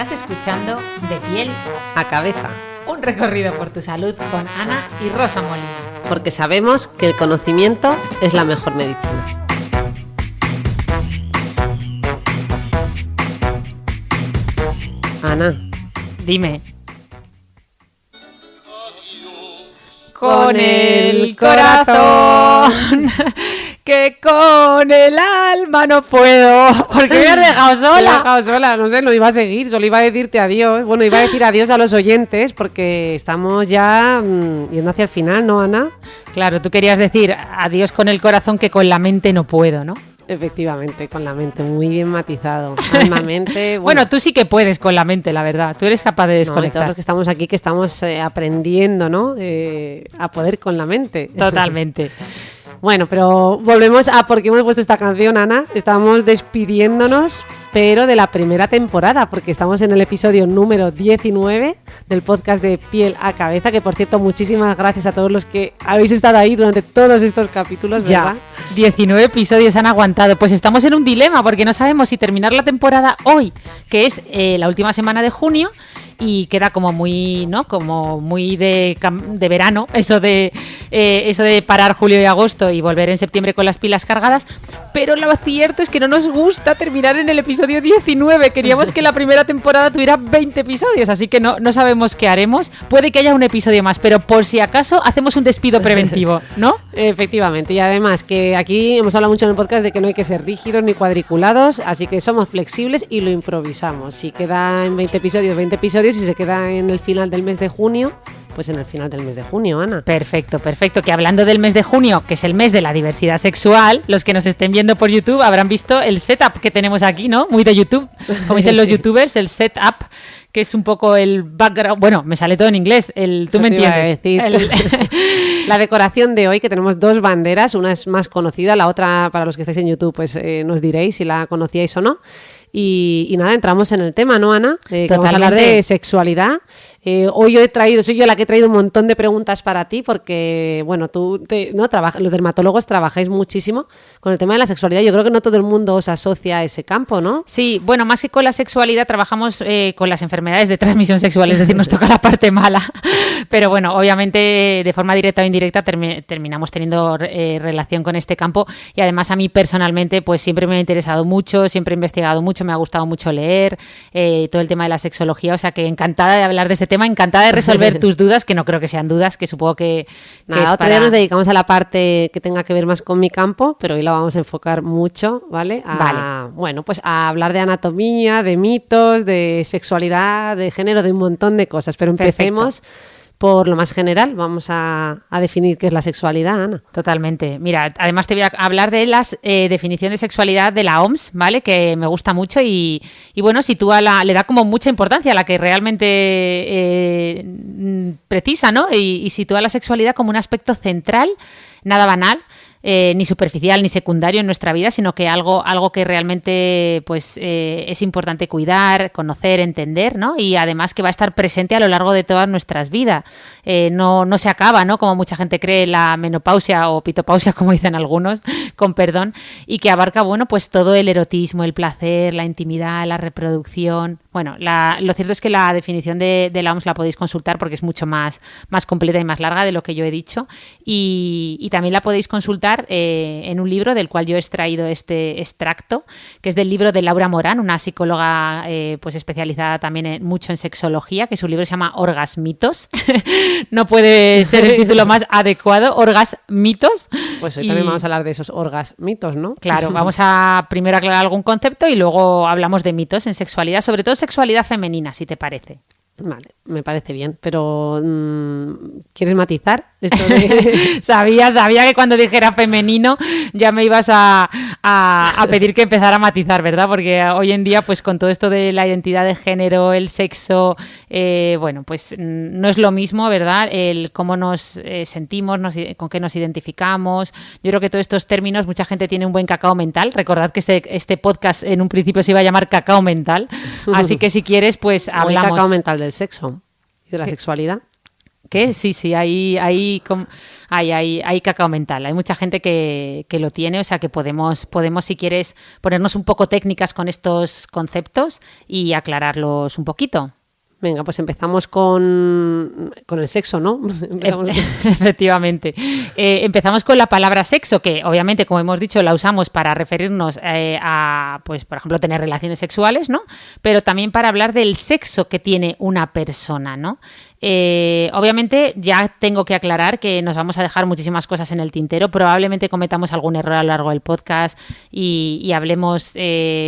Estás escuchando De Piel a Cabeza, un recorrido por tu salud con Ana y Rosa Molina. Porque sabemos que el conocimiento es la mejor medicina. Ana, dime. Con el corazón, que con el alma no puedo. ¿Por qué me has dejado sola? Me has dejado sola, no sé, no iba a seguir, solo iba a decirte adiós. Bueno, iba a decir adiós a los oyentes porque estamos ya yendo hacia el final, ¿no, Ana? Claro, tú querías decir adiós con el corazón, que con la mente no puedo, ¿no? Efectivamente, con la mente, muy bien matizado. Alma, mente, bueno, tú sí que puedes con la mente, la verdad. Tú eres capaz de desconectar. Todos los que estamos aquí, que estamos aprendiendo, ¿no? A poder con la mente. Totalmente. Bueno, pero volvemos a por qué hemos puesto esta canción, Ana. Estamos despidiéndonos, pero de la primera temporada, porque estamos en el episodio número 19 del podcast de Piel a Cabeza, que por cierto, muchísimas gracias a todos los que habéis estado ahí durante todos estos capítulos, ¿verdad? Ya, 19 episodios han aguantado. Pues estamos en un dilema, porque no sabemos si terminar la temporada hoy, que es la última semana de junio, y queda como muy, ¿no? Como muy de verano, eso de parar julio y agosto y volver en septiembre con las pilas cargadas, pero lo cierto es que no nos gusta terminar en el episodio 19, queríamos que la primera temporada tuviera 20 episodios, así que no sabemos qué haremos, puede que haya un episodio más, pero por si acaso hacemos un despido preventivo, ¿no? Efectivamente, y además que aquí hemos hablado mucho en el podcast de que no hay que ser rígidos ni cuadriculados, así que somos flexibles y lo improvisamos. Si queda en 20 episodios, si se queda en el final del mes de junio, pues en el final del mes de junio, Ana. Perfecto, que hablando del mes de junio, que es el mes de la diversidad sexual, los que nos estén viendo por YouTube habrán visto el setup que tenemos aquí, ¿no? Muy de YouTube, como dicen los youtubers, el setup, que es un poco el background, bueno, me sale todo en inglés, tú me entiendes. La decoración de hoy, que tenemos dos banderas, una es más conocida, la otra, para los que estáis en YouTube, pues nos diréis si la conocíais o no. Y nada, entramos en el tema, ¿no, Ana? Que vamos a hablar de sexualidad. Hoy soy yo la que he traído un montón de preguntas para ti, porque, bueno, los dermatólogos trabajáis muchísimo con el tema de la sexualidad. Yo creo que no todo el mundo os asocia a ese campo, ¿no? Sí, bueno, más que con la sexualidad, trabajamos con las enfermedades de transmisión sexual, es decir, nos toca la parte mala. Pero bueno, obviamente, de forma directa o indirecta, terminamos teniendo relación con este campo. Y además, a mí personalmente, pues siempre me ha interesado mucho, siempre he investigado mucho, me ha gustado mucho leer todo el tema de la sexología, o sea que encantada de hablar de ese tema, encantada de resolver tus dudas, que no creo que sean dudas, que supongo que otro día nos dedicamos a la parte que tenga que ver más con mi campo, pero hoy la vamos a enfocar mucho, ¿vale? Bueno, pues a hablar de anatomía, de mitos, de sexualidad, de género, de un montón de cosas, pero empecemos por lo más general. Vamos a definir qué es la sexualidad, Ana. Totalmente. Mira, además te voy a hablar de las definiciones de sexualidad de la OMS, ¿vale? Que me gusta mucho y bueno, le da como mucha importancia a la que realmente precisa, ¿no? Y sitúa la sexualidad como un aspecto central, nada banal, ni superficial ni secundario en nuestra vida, sino que algo que realmente pues es importante cuidar, conocer, entender, ¿no? Y además que va a estar presente a lo largo de todas nuestras vidas. No se acaba, ¿no? Como mucha gente cree, la menopausia o pitopausia, como dicen algunos, con perdón, y que abarca, bueno, pues todo el erotismo, el placer, la intimidad, la reproducción. Bueno, lo cierto es que la definición de la OMS la podéis consultar porque es mucho más completa y más larga de lo que yo he dicho, y también la podéis consultar en un libro del cual yo he extraído este extracto, que es del libro de Laura Morán, una psicóloga pues especializada también mucho en sexología, que su libro se llama Orgasmitos. No puede ser el título más adecuado, Orgasmitos. Pues hoy también vamos a hablar de esos orgasmitos, ¿no? Claro, vamos a primero aclarar algún concepto y luego hablamos de mitos en sexualidad, sobre todo sexualidad femenina, si te parece. Vale, me parece bien, pero ¿quieres matizar esto de...? Sabía que cuando dijera femenino ya me ibas a pedir que empezara a matizar, ¿verdad? Porque hoy en día, pues con todo esto de la identidad de género, el sexo, bueno, pues no es lo mismo, ¿verdad? El cómo nos sentimos, con qué nos identificamos. Yo creo que todos estos términos, mucha gente tiene un buen cacao mental. Recordad que este podcast en un principio se iba a llamar Cacao Mental, así que si quieres, pues hablamos... Cacao mental del sexo y de la sexualidad. Que sí, hay cacao mental. Hay mucha gente que lo tiene, o sea que podemos, si quieres, ponernos un poco técnicas con estos conceptos y aclararlos un poquito. Venga, pues empezamos con el sexo, ¿no? Efectivamente. Empezamos con la palabra sexo, que obviamente, como hemos dicho, la usamos para referirnos a, pues, por ejemplo, tener relaciones sexuales, ¿no? Pero también para hablar del sexo que tiene una persona, ¿no? Obviamente ya tengo que aclarar que nos vamos a dejar muchísimas cosas en el tintero. Probablemente cometamos algún error a lo largo del podcast y hablemos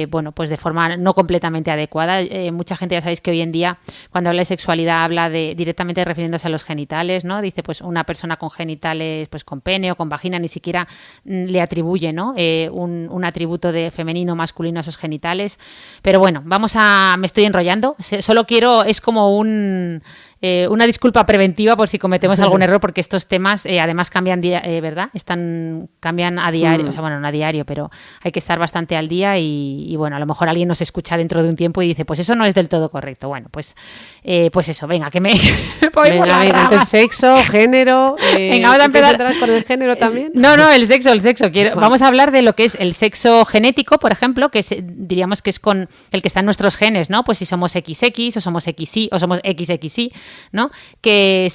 bueno, pues de forma no completamente adecuada. Mucha gente, ya sabéis que hoy en día cuando habla de sexualidad habla directamente refiriéndose a los genitales, ¿no? Dice pues una persona con genitales, pues con pene o con vagina, ni siquiera le atribuye, ¿no? Un atributo de femenino o masculino a esos genitales. Pero bueno, me estoy enrollando. Solo quiero, es como una disculpa preventiva por si cometemos algún error, porque estos temas además cambian, ¿verdad? Cambian a diario, o sea, bueno, no a diario, pero hay que estar bastante al día y bueno, a lo mejor alguien nos escucha dentro de un tiempo y dice, pues eso no es del todo correcto. Bueno, pues eso, venga, que me voy por la rama. Entonces, sexo, género, venga, vamos a empezar con el género también. No, el sexo. Vamos a hablar de lo que es el sexo genético, por ejemplo, que diríamos que es con el que están nuestros genes, ¿no? Pues si somos XX o somos XY o somos XXY, ¿no? Que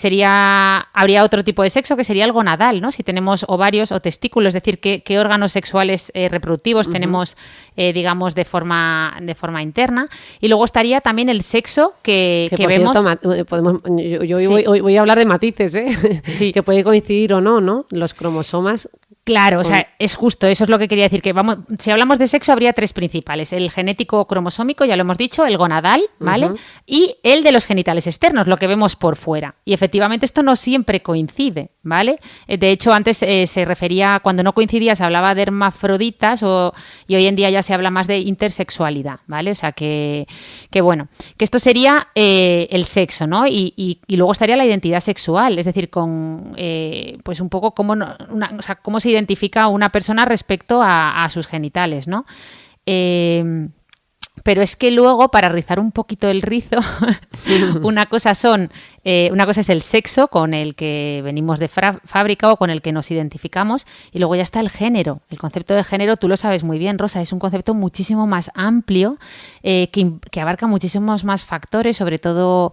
habría otro tipo de sexo que sería el gonadal, ¿no? Si tenemos ovarios o testículos, es decir, qué órganos sexuales reproductivos tenemos, digamos, de forma interna. Y luego estaría también el sexo que vemos. Cierto, voy a hablar de matices, sí. Que puede coincidir o no, los cromosomas. Claro, o sea, es justo, eso es lo que quería decir, que si hablamos de sexo habría tres principales, el genético cromosómico, ya lo hemos dicho, el gonadal, ¿vale? Y el de los genitales externos, lo que vemos por fuera. Y efectivamente esto no siempre coincide, ¿vale? De hecho, antes se refería, cuando no coincidía, se hablaba de hermafroditas y hoy en día ya se habla más de intersexualidad, ¿vale? O sea, que bueno, que esto sería el sexo, ¿no? Y luego estaría la identidad sexual, es decir, con pues un poco cómo se identifica una persona respecto a sus genitales, ¿no? Pero es que luego, para rizar un poquito el rizo, una cosa es el sexo con el que venimos de fábrica o con el que nos identificamos, y luego ya está el género. El concepto de género, tú lo sabes muy bien, Rosa, es un concepto muchísimo más amplio que abarca muchísimos más factores, sobre todo,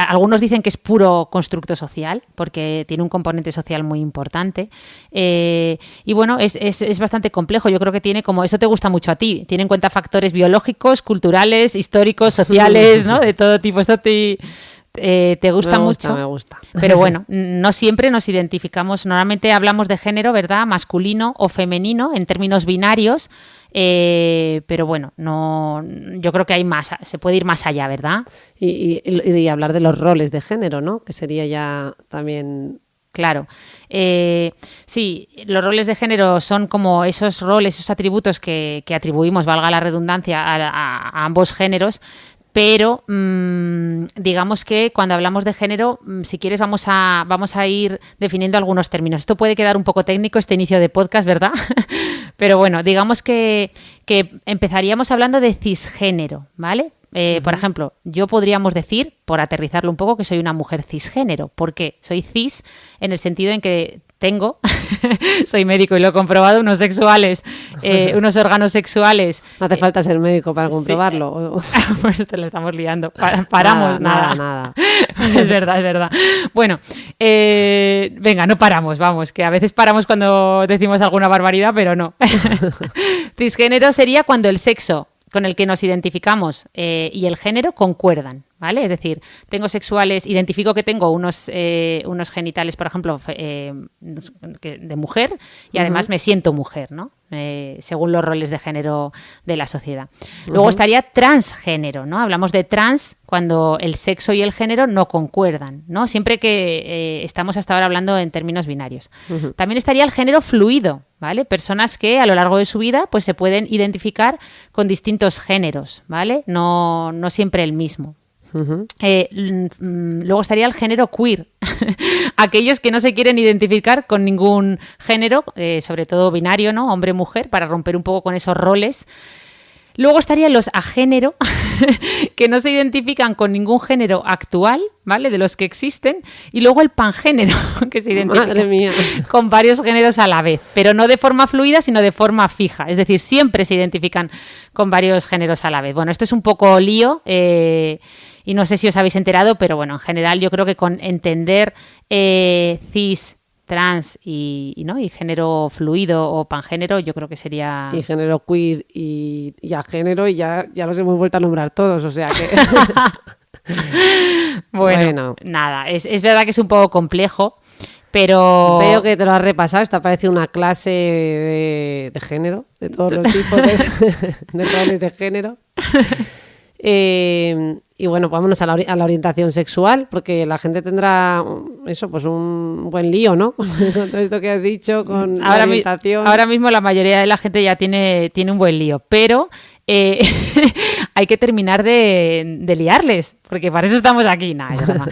algunos dicen que es puro constructo social, porque tiene un componente social muy importante. Y bueno, es bastante complejo. Yo creo que tiene como, eso te gusta mucho a ti, tiene en cuenta factores biológicos, culturales, históricos, sociales, ¿no? De todo tipo. Esto te gusta mucho. Me gusta. Pero bueno, no siempre nos identificamos. Normalmente hablamos de género, ¿verdad? Masculino o femenino en términos binarios. Pero bueno, yo creo que hay más, se puede ir más allá, ¿verdad? Y hablar de los roles de género, ¿no? Que sería ya también... Claro. Sí, los roles de género son como esos roles, esos atributos que atribuimos, valga la redundancia, a ambos géneros, pero digamos que cuando hablamos de género, si quieres vamos a ir definiendo algunos términos. Esto puede quedar un poco técnico, este inicio de podcast, ¿verdad? Pero bueno, digamos que empezaríamos hablando de cisgénero, ¿vale? Por ejemplo, podríamos decir, por aterrizarlo un poco, que soy una mujer cisgénero. ¿Por qué? Soy cis en el sentido en que tengo, soy médico y lo he comprobado, unos órganos sexuales. No hace falta ser médico para comprobarlo. Sí. Pues te lo estamos liando. Paramos, nada. Es verdad. Bueno, venga, no paramos, vamos, que a veces paramos cuando decimos alguna barbaridad, pero no. Cisgénero sería cuando el sexo con el que nos identificamos y el género concuerdan, ¿vale? Es decir, identifico que tengo unos genitales, por ejemplo, de mujer y además me siento mujer, ¿no? Según los roles de género de la sociedad. Luego estaría transgénero, ¿no? Hablamos de trans cuando el sexo y el género no concuerdan, ¿no? Siempre que estamos hasta ahora hablando en términos binarios. También estaría el género fluido, ¿vale? Personas que a lo largo de su vida pues se pueden identificar con distintos géneros, ¿vale? No siempre el mismo. Luego estaría el género queer. Aquellos que no se quieren identificar con ningún género, sobre todo binario, ¿no? Hombre-mujer, para romper un poco con esos roles. Luego estarían los agénero, que no se identifican con ningún género actual, ¿vale? De los que existen, y luego el pangénero, que se identifica Madre mía. con varios géneros a la vez, pero no de forma fluida, sino de forma fija. Es decir, siempre se identifican con varios géneros a la vez. Bueno, esto es un poco lío, y no sé si os habéis enterado, pero bueno, en general yo creo que con entender cis, trans y género fluido o pangénero, yo creo que sería... Y género queer y a género, y ya los hemos vuelto a nombrar todos, o sea que... Bueno, nada, es verdad que es un poco complejo, pero... Veo que te lo has repasado, esta parece una clase de género, de todos los tipos de roles de género. Y bueno, vámonos a la orientación sexual, porque la gente tendrá eso, pues un buen lío, ¿no? Con todo esto que has dicho, con la orientación. Ahora mismo la mayoría de la gente ya tiene un buen lío, pero hay que terminar de liarles, porque para eso estamos aquí. Nah, es broma.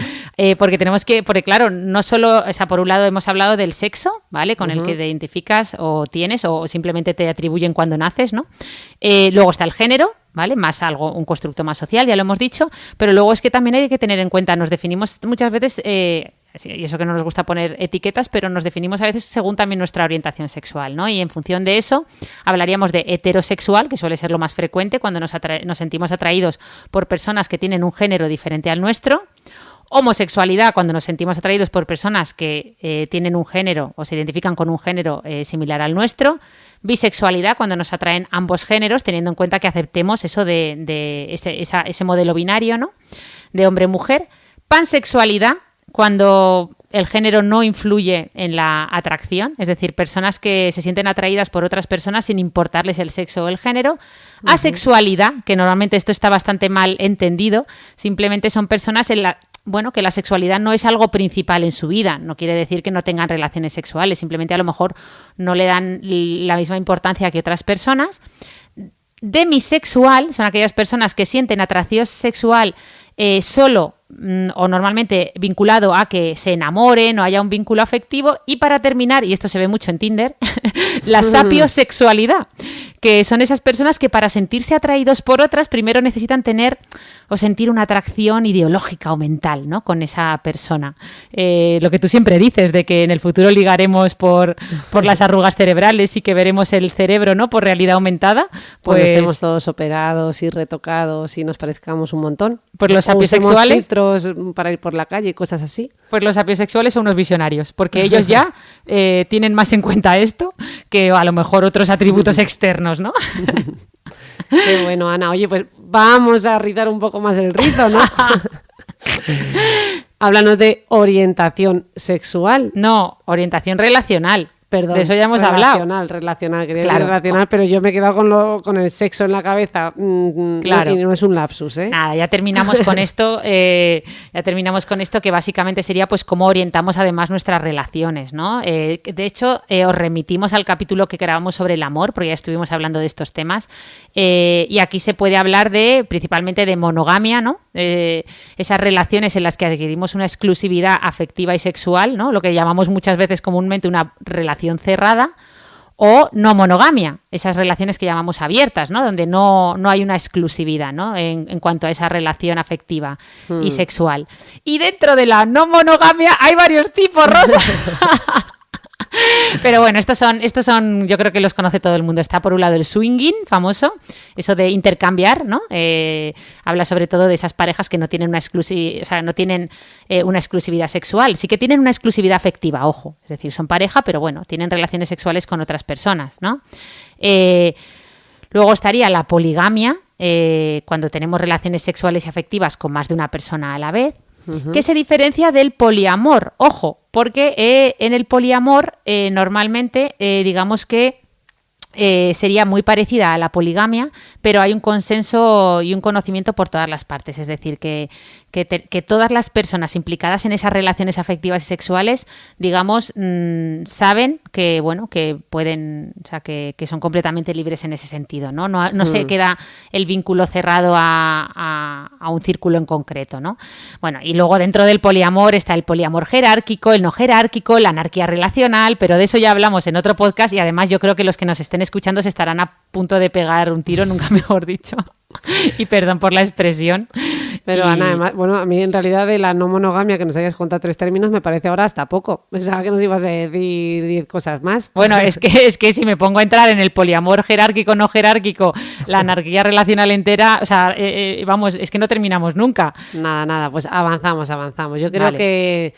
Porque claro, no solo, o sea, por un lado hemos hablado del sexo, ¿vale? Con el que te identificas o tienes o simplemente te atribuyen cuando naces, ¿no? Luego está el género, ¿vale? Más un constructo más social, ya lo hemos dicho, pero luego es que también hay que tener en cuenta, nos definimos muchas veces, y eso que no nos gusta poner etiquetas, pero nos definimos a veces según también nuestra orientación sexual, ¿no? Y en función de eso hablaríamos de heterosexual, que suele ser lo más frecuente cuando nos sentimos atraídos por personas que tienen un género diferente al nuestro. Homosexualidad, cuando nos sentimos atraídos por personas que tienen un género o se identifican con un género similar al nuestro. Bisexualidad, cuando nos atraen ambos géneros, teniendo en cuenta que aceptemos eso de ese modelo binario, ¿no? De hombre-mujer. Pansexualidad, cuando el género no influye en la atracción, es decir, personas que se sienten atraídas por otras personas sin importarles el sexo o el género. Asexualidad, que normalmente esto está bastante mal entendido, simplemente son personas que la sexualidad no es algo principal en su vida. No quiere decir que no tengan relaciones sexuales, simplemente a lo mejor no le dan la misma importancia que otras personas. Demisexual son aquellas personas que sienten atracción sexual solo o normalmente vinculado a que se enamoren o haya un vínculo afectivo. Y para terminar, y esto se ve mucho en Tinder, la sapiosexualidad, que son esas personas que para sentirse atraídos por otras primero necesitan tener o sentir una atracción ideológica o mental, ¿no? Con esa persona. Lo que tú siempre dices de que en el futuro ligaremos por las arrugas cerebrales y que veremos el cerebro, ¿no? Por realidad aumentada. Pues estemos todos operados y retocados y nos parezcamos un montón. Pues los sapiosexuales... filtros para ir por la calle y cosas así. Pues los sapiosexuales son unos visionarios, porque ellos ya tienen más en cuenta esto que a lo mejor otros atributos externos, ¿no? Qué bueno, Ana. Oye, pues vamos a rizar un poco más el rizo, ¿no? Háblanos de orientación sexual. No, orientación relacional. Perdón, de eso ya hemos hablado. Relacional, quería decir relacional, pero yo me he quedado con el sexo en la cabeza. Claro. Y no es un lapsus, ¿eh? Nada, ya terminamos con esto. Que básicamente sería pues cómo orientamos además nuestras relaciones, ¿no? De hecho, os remitimos al capítulo que grabamos sobre el amor, porque ya estuvimos hablando de estos temas. Y aquí se puede hablar principalmente de monogamia, ¿no? Esas relaciones en las que adquirimos una exclusividad afectiva y sexual, ¿no? Lo que llamamos muchas veces comúnmente una relación cerrada, o no monogamia, esas relaciones que llamamos abiertas, ¿no? Donde no hay una exclusividad, ¿no? En cuanto a esa relación afectiva y sexual. Y dentro de la no monogamia hay varios tipos, Rosa. Pero bueno, estos son, yo creo que los conoce todo el mundo. Está por un lado el swinging, famoso, eso de intercambiar, ¿no? Habla sobre todo de esas parejas que no tienen una exclusividad sexual. Sí que tienen una exclusividad afectiva, ojo. Es decir, son pareja, pero bueno, tienen relaciones sexuales con otras personas, ¿no? Luego estaría la poligamia, cuando tenemos relaciones sexuales y afectivas con más de una persona a la vez. Que se diferencia del poliamor, ojo, porque en el poliamor normalmente digamos que sería muy parecida a la poligamia, pero hay un consenso y un conocimiento por todas las partes, es decir, que que todas las personas implicadas en esas relaciones afectivas y sexuales, digamos, saben que, bueno, que pueden, o sea, que son completamente libres en ese sentido, ¿no? No se queda el vínculo cerrado a un círculo en concreto, ¿no? Bueno, y luego dentro del poliamor está el poliamor jerárquico, el no jerárquico, la anarquía relacional, pero de eso ya hablamos en otro podcast y además yo creo que los que nos estén escuchando se estarán a punto de pegar un tiro, nunca mejor dicho. Y perdón por la expresión. Pero Ana, además, bueno, a mí en realidad de la no monogamia que nos hayas contado 3 términos me parece ahora hasta poco. Pensaba que nos ibas a decir 10 cosas más. Bueno, es que si me pongo a entrar en el poliamor jerárquico, no jerárquico, la anarquía relacional entera, o sea, vamos, es que no terminamos nunca. Nada, pues avanzamos. Yo creo que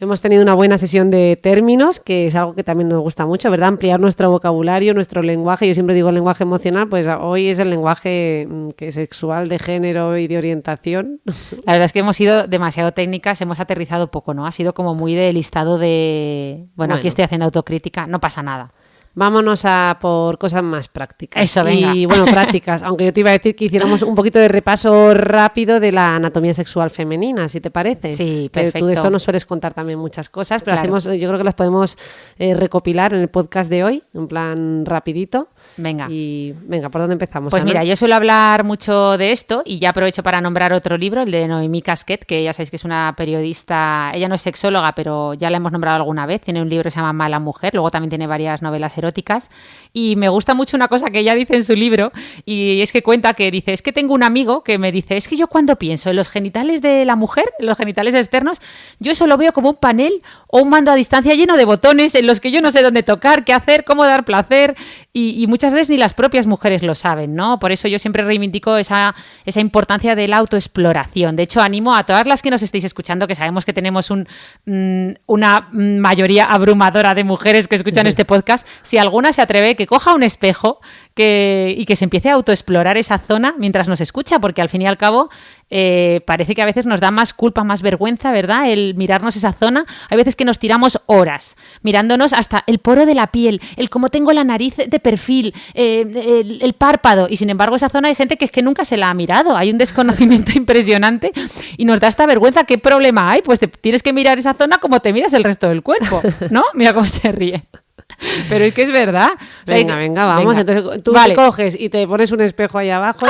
hemos tenido una buena sesión de términos, que es algo que también nos gusta mucho, ¿verdad? Ampliar nuestro vocabulario, nuestro lenguaje. Yo siempre digo el lenguaje emocional, pues hoy es el lenguaje que sexual, de género y de orientación. La verdad es que hemos sido demasiado técnicas, hemos aterrizado poco, ¿no? Ha sido como muy de listado de... Bueno, aquí estoy haciendo autocrítica, no pasa nada. Vámonos a por cosas más prácticas. Eso, venga. Y bueno, prácticas, aunque yo te iba a decir que hiciéramos un poquito de repaso rápido de la anatomía sexual femenina, si te parece. Sí, perfecto. Tú de esto nos sueles contar también muchas cosas, pero claro. yo creo que las podemos recopilar en el podcast de hoy, en plan rapidito. Venga. Y venga, ¿por dónde empezamos? Pues Ana? mira, yo suelo hablar mucho de esto y ya aprovecho para nombrar otro libro, el de Noemí Casquet, que ya sabéis que es una periodista, ella no es sexóloga, pero ya la hemos nombrado alguna vez, tiene un libro que se llama Mala Mujer, luego también tiene varias novelas eróticas. Y me gusta mucho una cosa que ella dice en su libro, y es que cuenta que dice, es que tengo un amigo que me dice, es que yo cuando pienso en los genitales de la mujer, en los genitales externos, yo eso lo veo como un panel o un mando a distancia lleno de botones en los que yo no sé dónde tocar, qué hacer, cómo dar placer, y muchas veces ni las propias mujeres lo saben, ¿no? Por eso yo siempre reivindico esa importancia de la autoexploración. De hecho, animo a todas las que nos estéis escuchando, que sabemos que tenemos una mayoría abrumadora de mujeres que escuchan este podcast, si alguna se atreve, que coja un espejo y que se empiece a autoexplorar esa zona mientras nos escucha, porque al fin y al cabo parece que a veces nos da más culpa, más vergüenza, ¿verdad? El mirarnos esa zona. Hay veces que nos tiramos horas mirándonos hasta el poro de la piel, el cómo tengo la nariz de perfil, el párpado, y sin embargo esa zona hay gente que es que nunca se la ha mirado. Hay un desconocimiento impresionante y nos da esta vergüenza. ¿Qué problema hay? Pues te tienes que mirar esa zona como te miras el resto del cuerpo, ¿no? Mira cómo se ríe. Pero es que es verdad. O sea, venga, vamos. Venga. Entonces tú te coges y te pones un espejo ahí abajo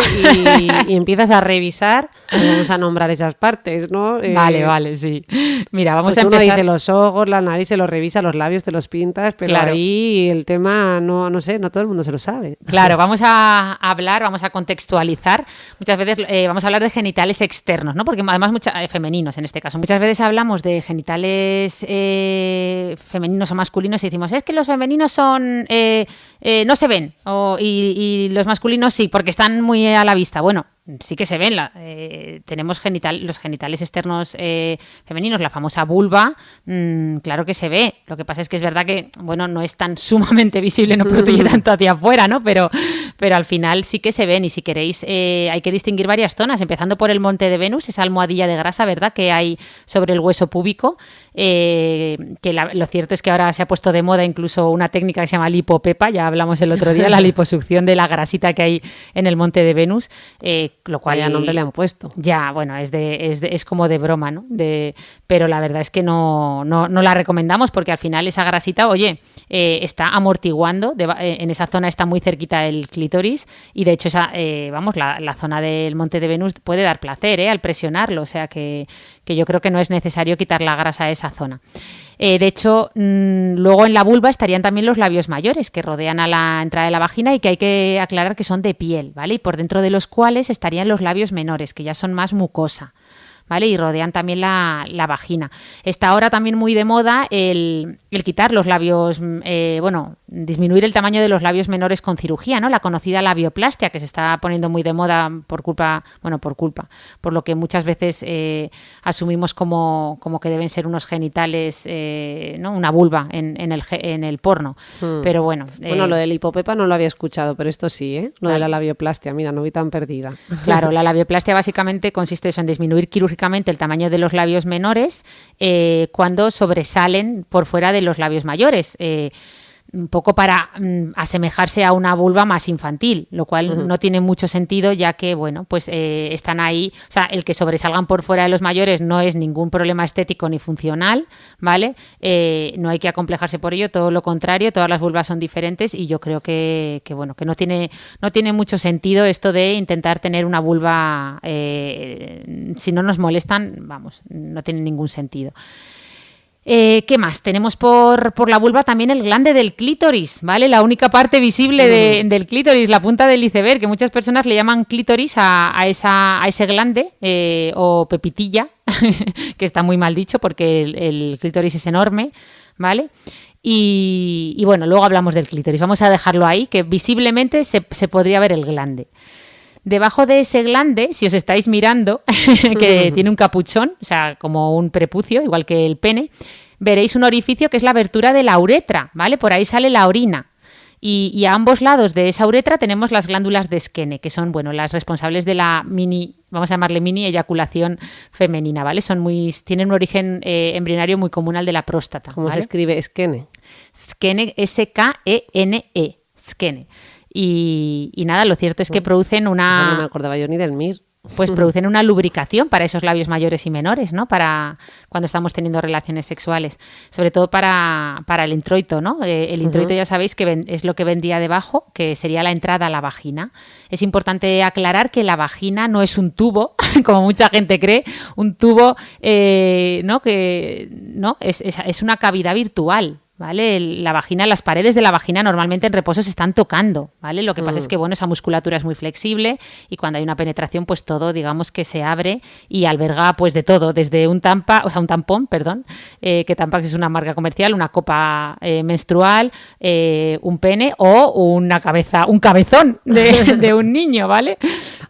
y empiezas a revisar. Vamos a nombrar esas partes, ¿no? Vale, sí. Mira, vamos a empezar. Uno dice los ojos, la nariz, se los revisa, los labios te los pintas, pero claro, ahí el tema, no sé, no todo el mundo se lo sabe. Claro, vamos a hablar, vamos a contextualizar. Muchas veces vamos a hablar de genitales externos, ¿no? Porque además femeninos en este caso. Muchas veces hablamos de genitales femeninos o masculinos y decimos, es que los femeninos son no se ven y los masculinos sí, porque están muy a la vista. Bueno, sí que se ven. Tenemos los genitales externos femeninos, la famosa vulva, claro que se ve. Lo que pasa es que es verdad que, bueno, no es tan sumamente visible, no protege tanto hacia afuera, ¿no? Pero al final sí que se ven, y si queréis hay que distinguir varias zonas, empezando por el monte de Venus, esa almohadilla de grasa, ¿verdad?, que hay sobre el hueso púbico, lo cierto es que ahora se ha puesto de moda incluso una técnica que se llama lipopepa, ya hablamos el otro día, la liposucción de la grasita que hay en el monte de Venus, lo cual ya nombre le han puesto. Ya, bueno, es como de broma, ¿no? Pero la verdad es que no la recomendamos, porque al final esa grasita, oye, está amortiguando, en esa zona está muy cerquita el clítoris, y de hecho la zona del monte de Venus puede dar placer al presionarlo, o sea que yo creo que no es necesario quitar la grasa a esa zona. De hecho, luego en la vulva estarían también los labios mayores, que rodean a la entrada de la vagina y que hay que aclarar que son de piel, ¿vale? Y por dentro de los cuales estarían los labios menores, que ya son más mucosa, ¿vale? Y rodean también la vagina. Está ahora también muy de moda el quitar los labios, disminuir el tamaño de los labios menores con cirugía, ¿no? La conocida labioplastia, que se está poniendo muy de moda por lo que muchas veces asumimos como que deben ser unos genitales, ¿no? Una vulva en el porno. Pero bueno. Lo del hipopepa no lo había escuchado, pero esto sí, ¿eh? Lo de la labioplastia, mira, no vi tan perdida. Claro, la labioplastia básicamente consiste en disminuir quirúrgicamente el tamaño de los labios menores cuando sobresalen por fuera de los labios mayores. un poco para asemejarse a una vulva más infantil, lo cual no tiene mucho sentido, ya que, bueno, pues están ahí, o sea, el que sobresalgan por fuera de los mayores no es ningún problema estético ni funcional, ¿vale? No hay que acomplejarse por ello, todo lo contrario, todas las vulvas son diferentes y yo creo que bueno, que no tiene mucho sentido esto de intentar tener una vulva, si no nos molestan, vamos, no tiene ningún sentido. ¿Qué más? Tenemos por la vulva también el glande del clítoris, ¿vale? La única parte visible del clítoris, la punta del iceberg, que muchas personas le llaman clítoris a ese glande o pepitilla, que está muy mal dicho porque el clítoris es enorme, ¿vale? Y bueno, luego hablamos del clítoris. Vamos a dejarlo ahí, que visiblemente se podría ver el glande. Debajo de ese glande, si os estáis mirando, que tiene un capuchón, o sea, como un prepucio, igual que el pene, veréis un orificio que es la abertura de la uretra, ¿vale? Por ahí sale la orina. Y a ambos lados de esa uretra tenemos las glándulas de Skene, que son, bueno, las responsables de la vamos a llamarle mini eyaculación femenina, ¿vale? Tienen un origen embrionario muy común al de la próstata. ¿Cómo ¿vale? se escribe Skene? Skene, S-K-E-N-E, Skene. Y nada, lo cierto es que producen una... Eso no me acordaba yo ni del MIR. Pues producen una lubricación para esos labios mayores y menores, ¿no? Para cuando estamos teniendo relaciones sexuales. Sobre todo para el introito, ¿no? El introito ya sabéis que es lo que vendría debajo, que sería la entrada a la vagina. Es importante aclarar que la vagina no es un tubo, como mucha gente cree, un tubo, ¿no? Que no es una cavidad virtual. ¿Vale? La vagina, las paredes de la vagina normalmente en reposo se están tocando, ¿vale? Lo que pasa es que, bueno, esa musculatura es muy flexible y cuando hay una penetración, pues todo, digamos, que se abre y alberga, pues, de todo, desde un tampón, que Tampax es una marca comercial, una copa menstrual, un pene o una cabeza, un cabezón de un niño, ¿vale?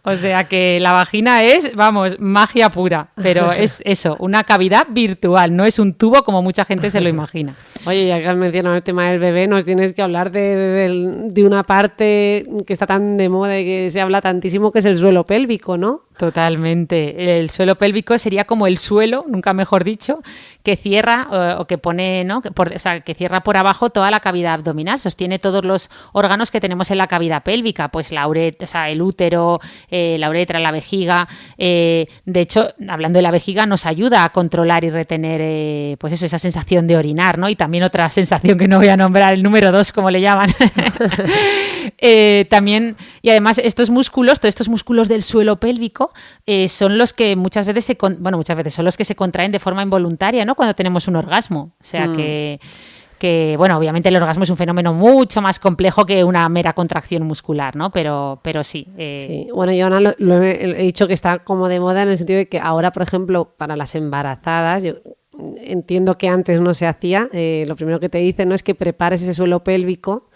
O sea que la vagina es, vamos, magia pura, pero es eso, una cavidad virtual, no es un tubo como mucha gente se lo imagina. Oye, ya que has mencionado el tema del bebé, nos tienes que hablar de una parte que está tan de moda y que se habla tantísimo, que es el suelo pélvico, ¿no? Totalmente. El suelo pélvico sería como el suelo, nunca mejor dicho, que cierra o que pone, ¿no? Que cierra por abajo toda la cavidad abdominal, sostiene todos los órganos que tenemos en la cavidad pélvica, pues la uretra, o sea, el útero, la uretra, la vejiga. De hecho, hablando de la vejiga, nos ayuda a controlar y retener, pues eso, esa sensación de orinar, ¿no? Y también otra sensación que no voy a nombrar, el número 2, como le llaman. También, y además estos músculos, todos estos músculos del suelo pélvico, son los que muchas veces son los que se contraen de forma involuntaria, ¿no? Cuando tenemos un orgasmo. O sea que, bueno, obviamente el orgasmo es un fenómeno mucho más complejo que una mera contracción muscular, ¿no? Pero sí. Sí. Bueno, yo, Ana, lo he dicho que está como de moda en el sentido de que ahora, por ejemplo, para las embarazadas, yo entiendo que antes no se hacía, lo primero que te dicen, ¿no?, es que prepares ese suelo pélvico,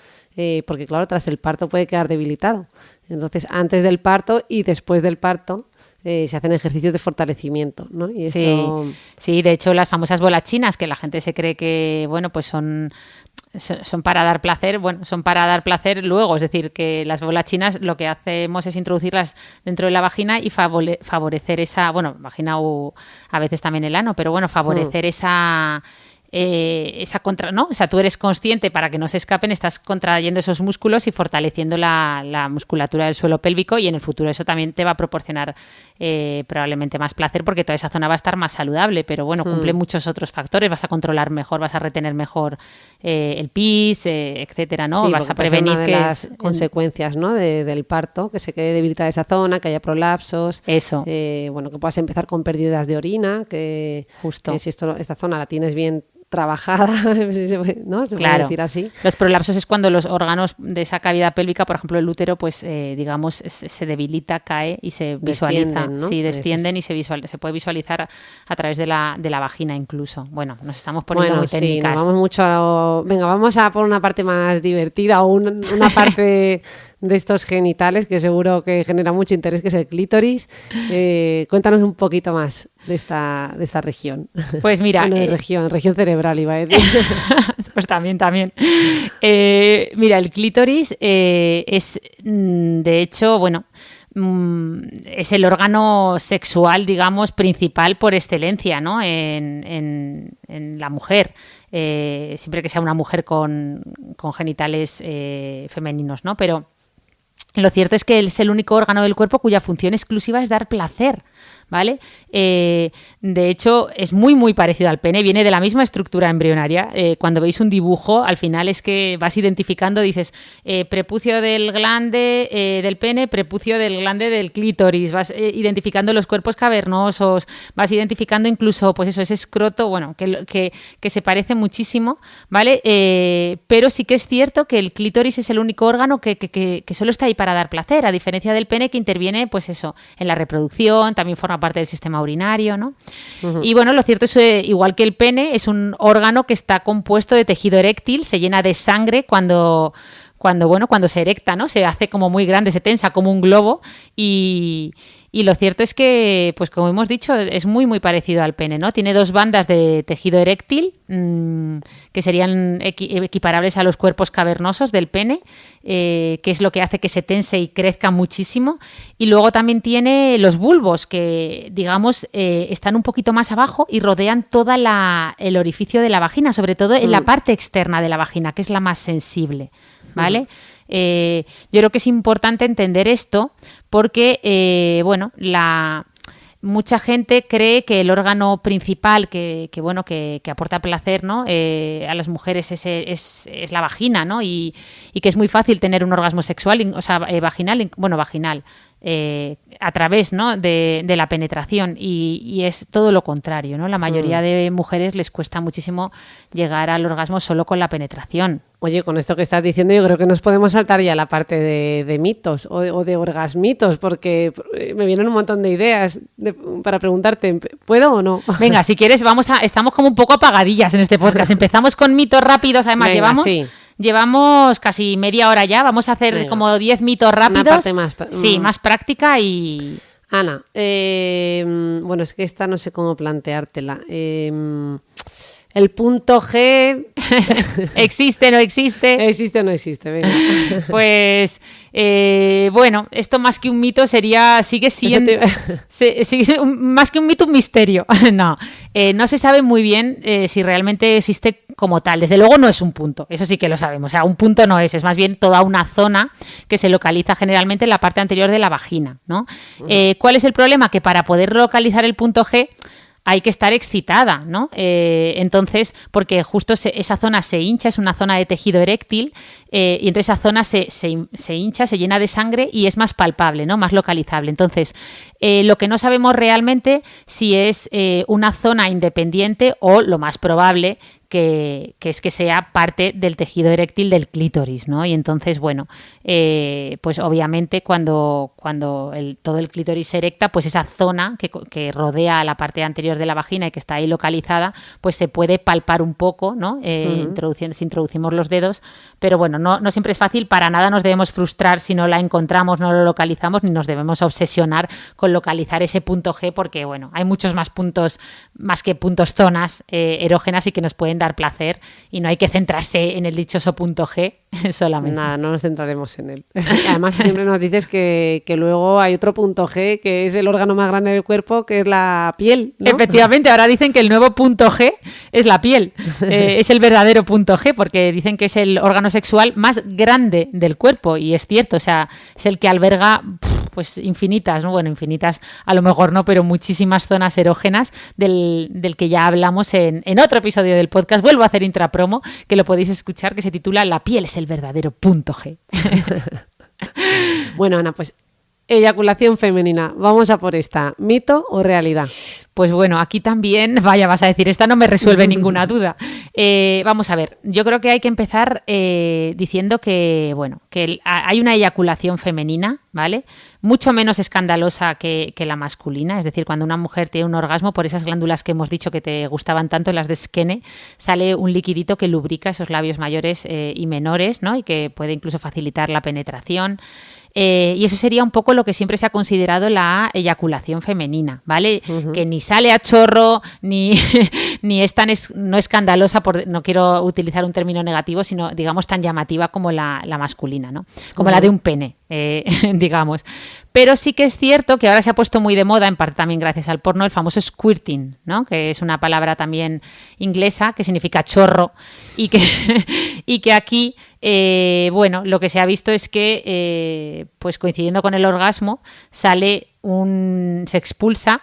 porque claro, tras el parto puede quedar debilitado. Entonces, antes del parto y después del parto se hacen ejercicios de fortalecimiento, ¿no? Y esto... Sí, de hecho las famosas bolas chinas, que la gente se cree que, bueno, pues son para dar placer, bueno, son para dar placer luego, es decir, que las bolas chinas lo que hacemos es introducirlas dentro de la vagina y favorecer esa, bueno, vagina o a veces también el ano, pero bueno, favorecer esa ¿no? O sea, tú eres consciente para que no se escapen, estás contrayendo esos músculos y fortaleciendo la musculatura del suelo pélvico, y en el futuro eso también te va a proporcionar probablemente más placer, porque toda esa zona va a estar más saludable, pero bueno, cumple muchos otros factores, vas a controlar mejor, vas a retener mejor el pis, etcétera, ¿no? Sí, vas a prevenir que las consecuencias, ¿no?, del parto, que se quede debilitada esa zona, que haya prolapsos, eso, bueno, que puedas empezar con pérdidas de orina, que justo, si esta zona la tienes bien trabajada, ¿no? Se puede decir así. Los prolapsos es cuando los órganos de esa cavidad pélvica, por ejemplo el útero, pues digamos se debilita, cae y se visualiza, ¿no? Sí, descienden y se puede visualizar a través de la vagina incluso. Bueno, nos estamos poniendo muy técnicas. Nos vamos mucho venga, vamos a por una parte más divertida o una parte de estos genitales que seguro que genera mucho interés, que es el clítoris. Cuéntanos un poquito más de esta región. Pues mira, región cerebral iba a decir. Pues también. Mira, el clítoris es, de hecho, bueno, es el órgano sexual, digamos, principal por excelencia, ¿no? En la mujer. Siempre que sea una mujer con genitales femeninos, ¿no? Pero lo cierto es que es el único órgano del cuerpo cuya función exclusiva es dar placer, ¿vale? De hecho, es muy, muy parecido al pene, viene de la misma estructura embrionaria. Cuando veis un dibujo, al final es que vas identificando, dices, prepucio del glande del pene, prepucio del glande del clítoris, vas identificando los cuerpos cavernosos, vas identificando incluso, pues eso, ese escroto, bueno, que se parece muchísimo, ¿vale? Pero sí que es cierto que el clítoris es el único órgano que solo está ahí para dar placer, a diferencia del pene que interviene, pues eso, en la reproducción, también forma parte del sistema urinario, ¿no? Uh-huh. Y bueno, lo cierto es que igual que el pene, es un órgano que está compuesto de tejido eréctil, se llena de sangre cuando se erecta, ¿no? Se hace como muy grande, se tensa como un globo y lo cierto es que, pues como hemos dicho, es muy, muy parecido al pene, ¿no? Tiene 2 bandas de tejido eréctil que serían equiparables a los cuerpos cavernosos del pene, que es lo que hace que se tense y crezca muchísimo. Y luego también tiene los bulbos que, digamos, están un poquito más abajo y rodean todo el orificio de la vagina, sobre todo en la parte externa de la vagina, que es la más sensible, ¿vale? Yo creo que es importante entender esto porque, mucha gente cree que el órgano principal que aporta placer, ¿no? A las mujeres es la vagina, ¿no? Y que es muy fácil tener un orgasmo sexual, vaginal, a través, ¿no? de la penetración y es todo lo contrario, ¿no? La mayoría de mujeres les cuesta muchísimo llegar al orgasmo solo con la penetración. Oye, con esto que estás diciendo yo creo que nos podemos saltar ya la parte de mitos o de orgasmitos, porque me vienen un montón de ideas para preguntarte, ¿puedo o no? Venga, si quieres, estamos como un poco apagadillas en este podcast. Empezamos con mitos rápidos, además llevamos casi media hora ya, vamos a hacer como 10 mitos rápidos. Una parte más. Más práctica y... Ana, es que esta no sé cómo planteártela. El punto G... ¿Existe o no existe? ¿Existe o no existe? Venga. Pues, esto más que un mito sigue siendo... más que un mito, un misterio. No se sabe muy bien si realmente existe como tal. Desde luego no es un punto, eso sí que lo sabemos. O sea, un punto no es más bien toda una zona que se localiza generalmente en la parte anterior de la vagina, ¿no? ¿Cuál es el problema? Que para poder localizar el punto G hay que estar excitada, ¿no? Entonces, porque justo esa zona se hincha, es una zona de tejido eréctil, y entonces esa zona se hincha, se llena de sangre y es más palpable, ¿no? Más localizable. Entonces, lo que no sabemos realmente si es una zona independiente o lo más probable que es que sea parte del tejido eréctil del clítoris, ¿no? Y entonces, pues obviamente cuando todo el clítoris se erecta, pues esa zona que rodea la parte anterior de la vagina y que está ahí localizada, pues se puede palpar un poco, ¿no? Si introducimos los dedos, pero bueno, no siempre es fácil, para nada nos debemos frustrar si no la encontramos, no lo localizamos, ni nos debemos obsesionar con localizar ese punto G, porque bueno, hay muchos más puntos, más que puntos, zonas erógenas y que nos pueden dar placer, y no hay que centrarse en el dichoso punto G solamente. Nada, no nos centraremos en él. Además, siempre nos dices que luego hay otro punto G, que es el órgano más grande del cuerpo, que es la piel, ¿no? Efectivamente, ahora dicen que el nuevo punto G es la piel. Es el verdadero punto G, porque dicen que es el órgano sexual más grande del cuerpo, y es cierto, o sea, es el que alberga pues infinitas, ¿no? Bueno, infinitas a lo mejor no, pero muchísimas zonas erógenas del que ya hablamos en otro episodio del podcast. Vuelvo a hacer intrapromo, que lo podéis escuchar, que se titula La piel es el verdadero punto G. Bueno, Ana, pues eyaculación femenina. Vamos a por esta. ¿Mito o realidad? Pues bueno, aquí también, vas a decir, esta no me resuelve ninguna duda. Vamos a ver, yo creo que hay que empezar diciendo que hay una eyaculación femenina, ¿vale? Mucho menos escandalosa que la masculina, es decir, cuando una mujer tiene un orgasmo, por esas glándulas que hemos dicho que te gustaban tanto, las de Skene, sale un liquidito que lubrica esos labios mayores y menores, ¿no? Y que puede incluso facilitar la penetración. y eso sería un poco lo que siempre se ha considerado la eyaculación femenina, ¿vale? Que ni sale a chorro, ni es tan no escandalosa, no quiero utilizar un término negativo, sino digamos tan llamativa como la masculina, ¿no? Como la de un pene, digamos. Pero sí que es cierto que ahora se ha puesto muy de moda, en parte también gracias al porno, el famoso squirting, ¿no? Que es una palabra también inglesa que significa chorro y que aquí, bueno, lo que se ha visto es que, pues coincidiendo con el orgasmo, se expulsa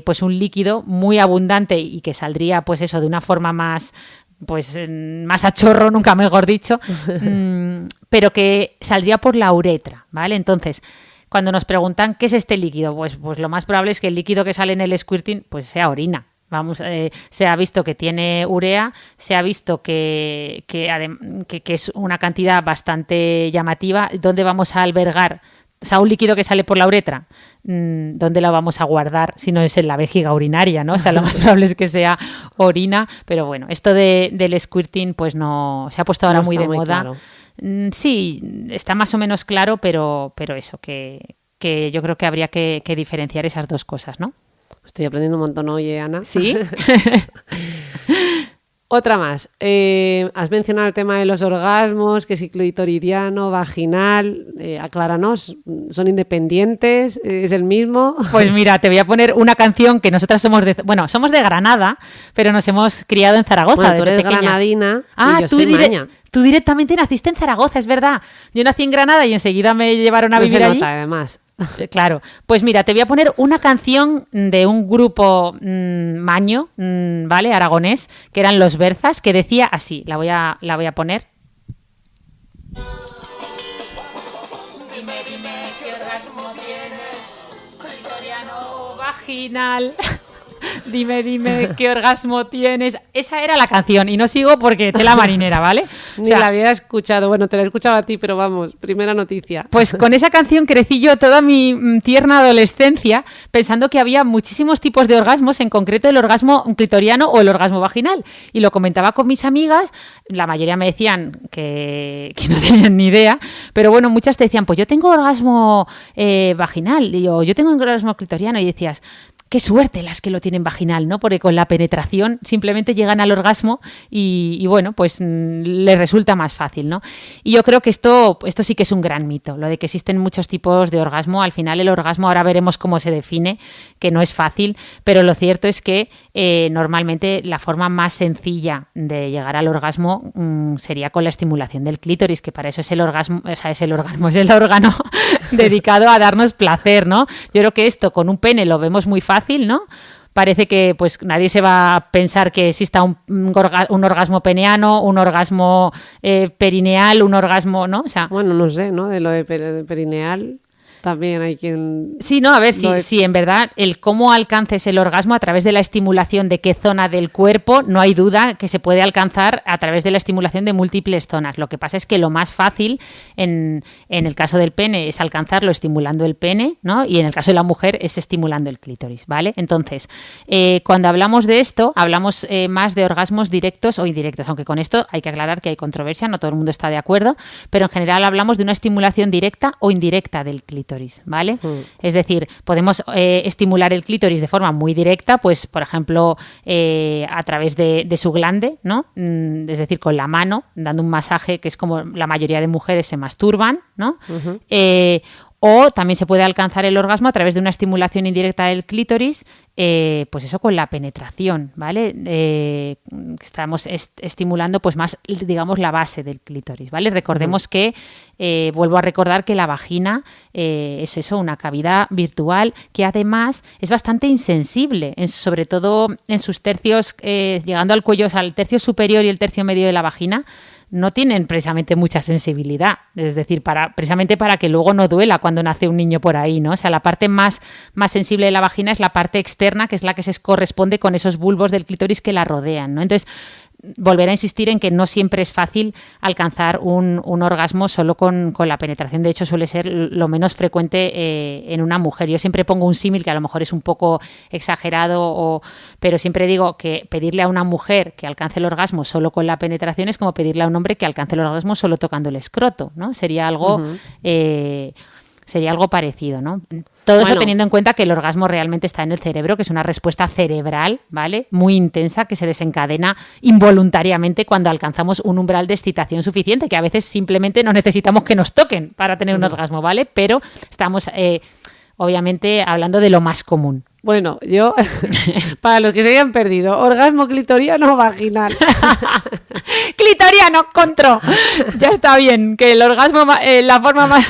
pues un líquido muy abundante y que saldría, pues eso, de una forma más a chorro, nunca mejor dicho, pero que saldría por la uretra, ¿vale? Entonces, cuando nos preguntan qué es este líquido, pues lo más probable es que el líquido que sale en el squirting pues sea orina. Se ha visto que tiene urea, se ha visto que es una cantidad bastante llamativa. ¿Dónde vamos a albergar? O sea, un líquido que sale por la uretra, ¿dónde lo vamos a guardar? Si no es en la vejiga urinaria, ¿no? O sea, lo más probable es que sea orina, pero bueno, esto del squirting pues no se ha puesto ahora muy de moda. Claro. Sí, está más o menos claro, pero eso, que yo creo que habría que diferenciar esas dos cosas, ¿no? Estoy aprendiendo un montón hoy, Ana. Sí. Otra más. Has mencionado el tema de los orgasmos, que si clitoridiano, vaginal. Acláranos, ¿son independientes? ¿Es el mismo? Pues mira, te voy a poner una canción que nosotras somos de Granada, pero nos hemos criado en Zaragoza. Bueno, tú eres granadina y yo soy maña. Tú directamente naciste en Zaragoza, es verdad. Yo nací en Granada y enseguida me llevaron a vivir allí. Nota, además. Claro, pues mira, te voy a poner una canción de un grupo maño, ¿vale? Aragonés, que eran Los Berzas, que decía así, la voy a poner. Dime, ¿qué orgasmo tienes? Clitoriano o vaginal. Dime, ¿qué orgasmo tienes? Esa era la canción y no sigo porque tela marinera, ¿vale? Ni la había escuchado. Bueno, te la he escuchado a ti, pero vamos, primera noticia. Pues con esa canción crecí yo toda mi tierna adolescencia pensando que había muchísimos tipos de orgasmos, en concreto el orgasmo clitoriano o el orgasmo vaginal. Y lo comentaba con mis amigas, la mayoría me decían que no tenían ni idea, pero bueno, muchas te decían, pues yo tengo orgasmo vaginal, yo tengo orgasmo clitoriano, y decías... Qué suerte las que lo tienen vaginal, ¿no? Porque con la penetración simplemente llegan al orgasmo y bueno, pues les resulta más fácil, ¿no? Y yo creo que esto sí que es un gran mito, lo de que existen muchos tipos de orgasmo. Al final el orgasmo, ahora veremos cómo se define, que no es fácil, pero lo cierto es que normalmente la forma más sencilla de llegar al orgasmo sería con la estimulación del clítoris, que para eso es el orgasmo, o sea, es el órgano dedicado a darnos placer, ¿no? Yo creo que esto con un pene lo vemos muy fácil, ¿no? Parece que pues nadie se va a pensar que exista un orgasmo peneano, un orgasmo perineal, un orgasmo, ¿no? O sea, bueno, no sé, ¿no? De lo de perineal también hay quien... Sí, no, a ver, si en verdad el cómo alcances el orgasmo a través de la estimulación de qué zona del cuerpo, no hay duda que se puede alcanzar a través de la estimulación de múltiples zonas. Lo que pasa es que lo más fácil en el caso del pene es alcanzarlo estimulando el pene, ¿no? Y en el caso de la mujer es estimulando el clítoris, ¿vale? Entonces, cuando hablamos de esto, hablamos más de orgasmos directos o indirectos, aunque con esto hay que aclarar que hay controversia, no todo el mundo está de acuerdo, pero en general hablamos de una estimulación directa o indirecta del clítoris, ¿vale? Es decir, podemos estimular el clítoris de forma muy directa, pues por ejemplo a través de su glande, ¿no? Es decir, con la mano, dando un masaje, que es como la mayoría de mujeres se masturban, ¿no? O también se puede alcanzar el orgasmo a través de una estimulación indirecta del clítoris, pues eso con la penetración, ¿vale? Estamos estimulando pues más, digamos, la base del clítoris, ¿vale? Recordemos que, vuelvo a recordar que la vagina es eso, una cavidad virtual que además es bastante insensible, sobre todo en sus tercios, llegando al cuello, o sea, el tercio superior y el tercio medio de la vagina, no tienen precisamente mucha sensibilidad, es decir, precisamente para que luego no duela cuando nace un niño por ahí, ¿no? O sea, la parte más sensible de la vagina es la parte externa, que es la que se corresponde con esos bulbos del clítoris que la rodean, ¿no? Entonces, volver a insistir en que no siempre es fácil alcanzar un orgasmo solo con la penetración. De hecho, suele ser lo menos frecuente en una mujer. Yo siempre pongo un símil que a lo mejor es un poco exagerado, pero siempre digo que pedirle a una mujer que alcance el orgasmo solo con la penetración es como pedirle a un hombre que alcance el orgasmo solo tocando el escroto, ¿no? Sería algo... sería algo parecido, ¿no? Todo eso teniendo en cuenta que el orgasmo realmente está en el cerebro, que es una respuesta cerebral, ¿vale? Muy intensa, que se desencadena involuntariamente cuando alcanzamos un umbral de excitación suficiente, que a veces simplemente no necesitamos que nos toquen para tener un orgasmo, ¿vale? Pero estamos, obviamente, hablando de lo más común. Bueno, yo, para los que se hayan perdido, orgasmo clitoriano o vaginal. Clitoriano, contro. Ya está bien, que el orgasmo, la forma más,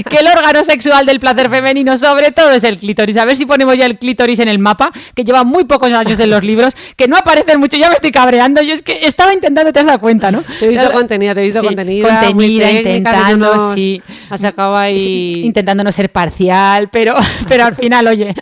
que el órgano sexual del placer femenino sobre todo es el clítoris. A ver si ponemos ya el clítoris en el mapa, que lleva muy pocos años en los libros, que no aparecen mucho, ya me estoy cabreando. Yo es que estaba intentando, te has dado cuenta, ¿no? Te he visto contenida, contenida, intentando, sí. Has acabado ahí... Intentando no ser parcial, pero al final, oye...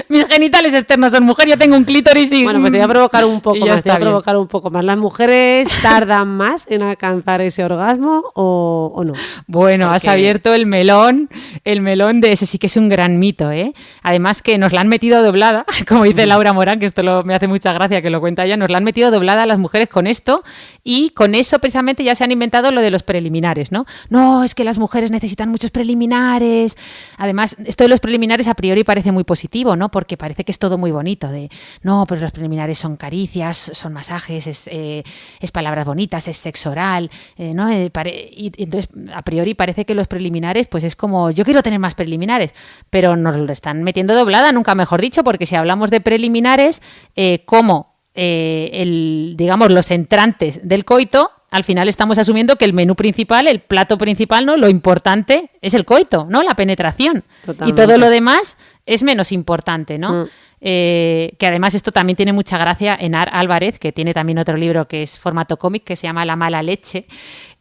Mis genitales externos son mujer, yo tengo un clítoris y... Bueno, pues te voy a provocar un poco más. ¿Las mujeres tardan más en alcanzar ese orgasmo o no? Bueno, has abierto el melón de ese sí que es un gran mito, ¿eh? Además que nos la han metido doblada, como dice Laura Morán, que esto me hace mucha gracia que lo cuenta ella, nos la han metido doblada a las mujeres con esto y con eso precisamente ya se han inventado lo de los preliminares, ¿no? No, es que las mujeres necesitan muchos preliminares. Además, esto de los preliminares a priori parece muy positivo, ¿no? Porque parece que es todo muy bonito, de no, pues los preliminares son caricias, son masajes, es palabras bonitas, es sexo oral, ¿no? Y entonces, a priori parece que los preliminares, pues es como, yo quiero tener más preliminares, pero nos lo están metiendo doblada, nunca mejor dicho, porque si hablamos de preliminares, como digamos, los entrantes del coito, al final estamos asumiendo que el menú principal, el plato principal, ¿no? Lo importante es el coito, ¿no? La penetración. Totalmente. Y todo lo demás es menos importante, ¿no? Que además esto también tiene mucha gracia Enar Álvarez, que tiene también otro libro que es formato cómic, que se llama La mala leche.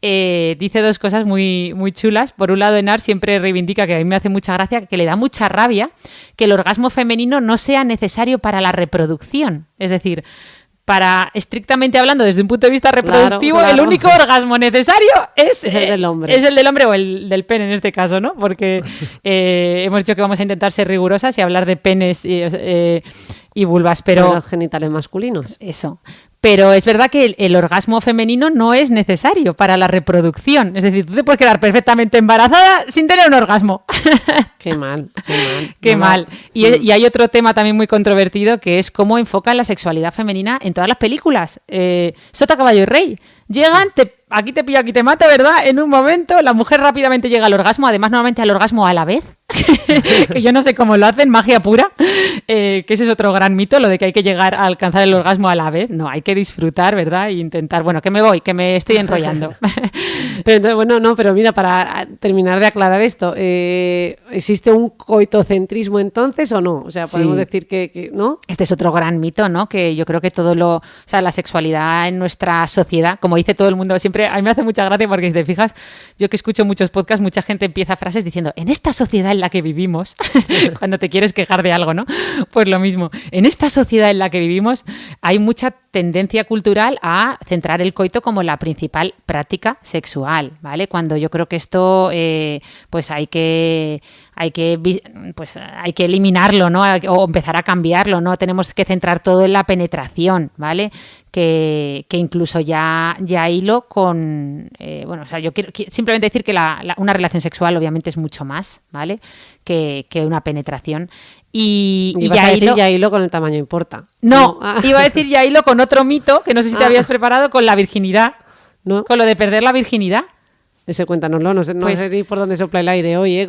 Dice dos cosas muy, muy chulas. Por un lado, Enar siempre reivindica, que a mí me hace mucha gracia, que le da mucha rabia que el orgasmo femenino no sea necesario para la reproducción. Es decir, para, estrictamente hablando, desde un punto de vista reproductivo, claro. El único orgasmo necesario es el del hombre. Es el del hombre o el del pene en este caso, ¿no? Porque hemos dicho que vamos a intentar ser rigurosas y hablar de penes y vulvas, pero... los genitales masculinos. Eso. Pero es verdad que el orgasmo femenino no es necesario para la reproducción. Es decir, tú te puedes quedar perfectamente embarazada sin tener un orgasmo. Qué mal. Qué mal. Y hay otro tema también muy controvertido, que es cómo enfocan la sexualidad femenina en todas las películas. Sota, caballo y rey. Llegan, aquí te pillo, aquí te mato, ¿verdad? En un momento la mujer rápidamente llega al orgasmo, además normalmente al orgasmo a la vez, que yo no sé cómo lo hacen, magia pura, que ese es otro gran mito, lo de que hay que llegar a alcanzar el orgasmo a la vez. No, hay que disfrutar, ¿verdad? E intentar, bueno, que me voy, que me estoy enrollando. Pero entonces, bueno, no, pero mira, para terminar de aclarar esto, ¿existe un coitocentrismo entonces o no? O sea, podemos decir que ¿no? Este es otro gran mito, ¿no? Que yo creo que o sea, la sexualidad en nuestra sociedad, como dice todo el mundo siempre, a mí me hace mucha gracia porque si te fijas, yo que escucho muchos podcasts, mucha gente empieza frases diciendo, en esta sociedad en la que vivimos, cuando te quieres quejar de algo, ¿no? Pues lo mismo, en esta sociedad en la que vivimos hay mucha tendencia cultural a centrar el coito como la principal práctica sexual, ¿vale? Cuando yo creo que esto, pues hay que eliminarlo, ¿no? O empezar a cambiarlo, ¿no? Tenemos que centrar todo en la penetración, ¿vale? Que incluso ya hilo con... bueno, o sea, yo quiero simplemente decir que una relación sexual obviamente es mucho más, ¿vale? Que una penetración. Y ya hilo con el tamaño importa. No, iba a decir ya hilo con otro mito que no sé si te habías preparado, con la virginidad, ¿no? Con lo de perder la virginidad. Ese cuéntanoslo, no sé ni por dónde sopla el aire hoy, ¿eh?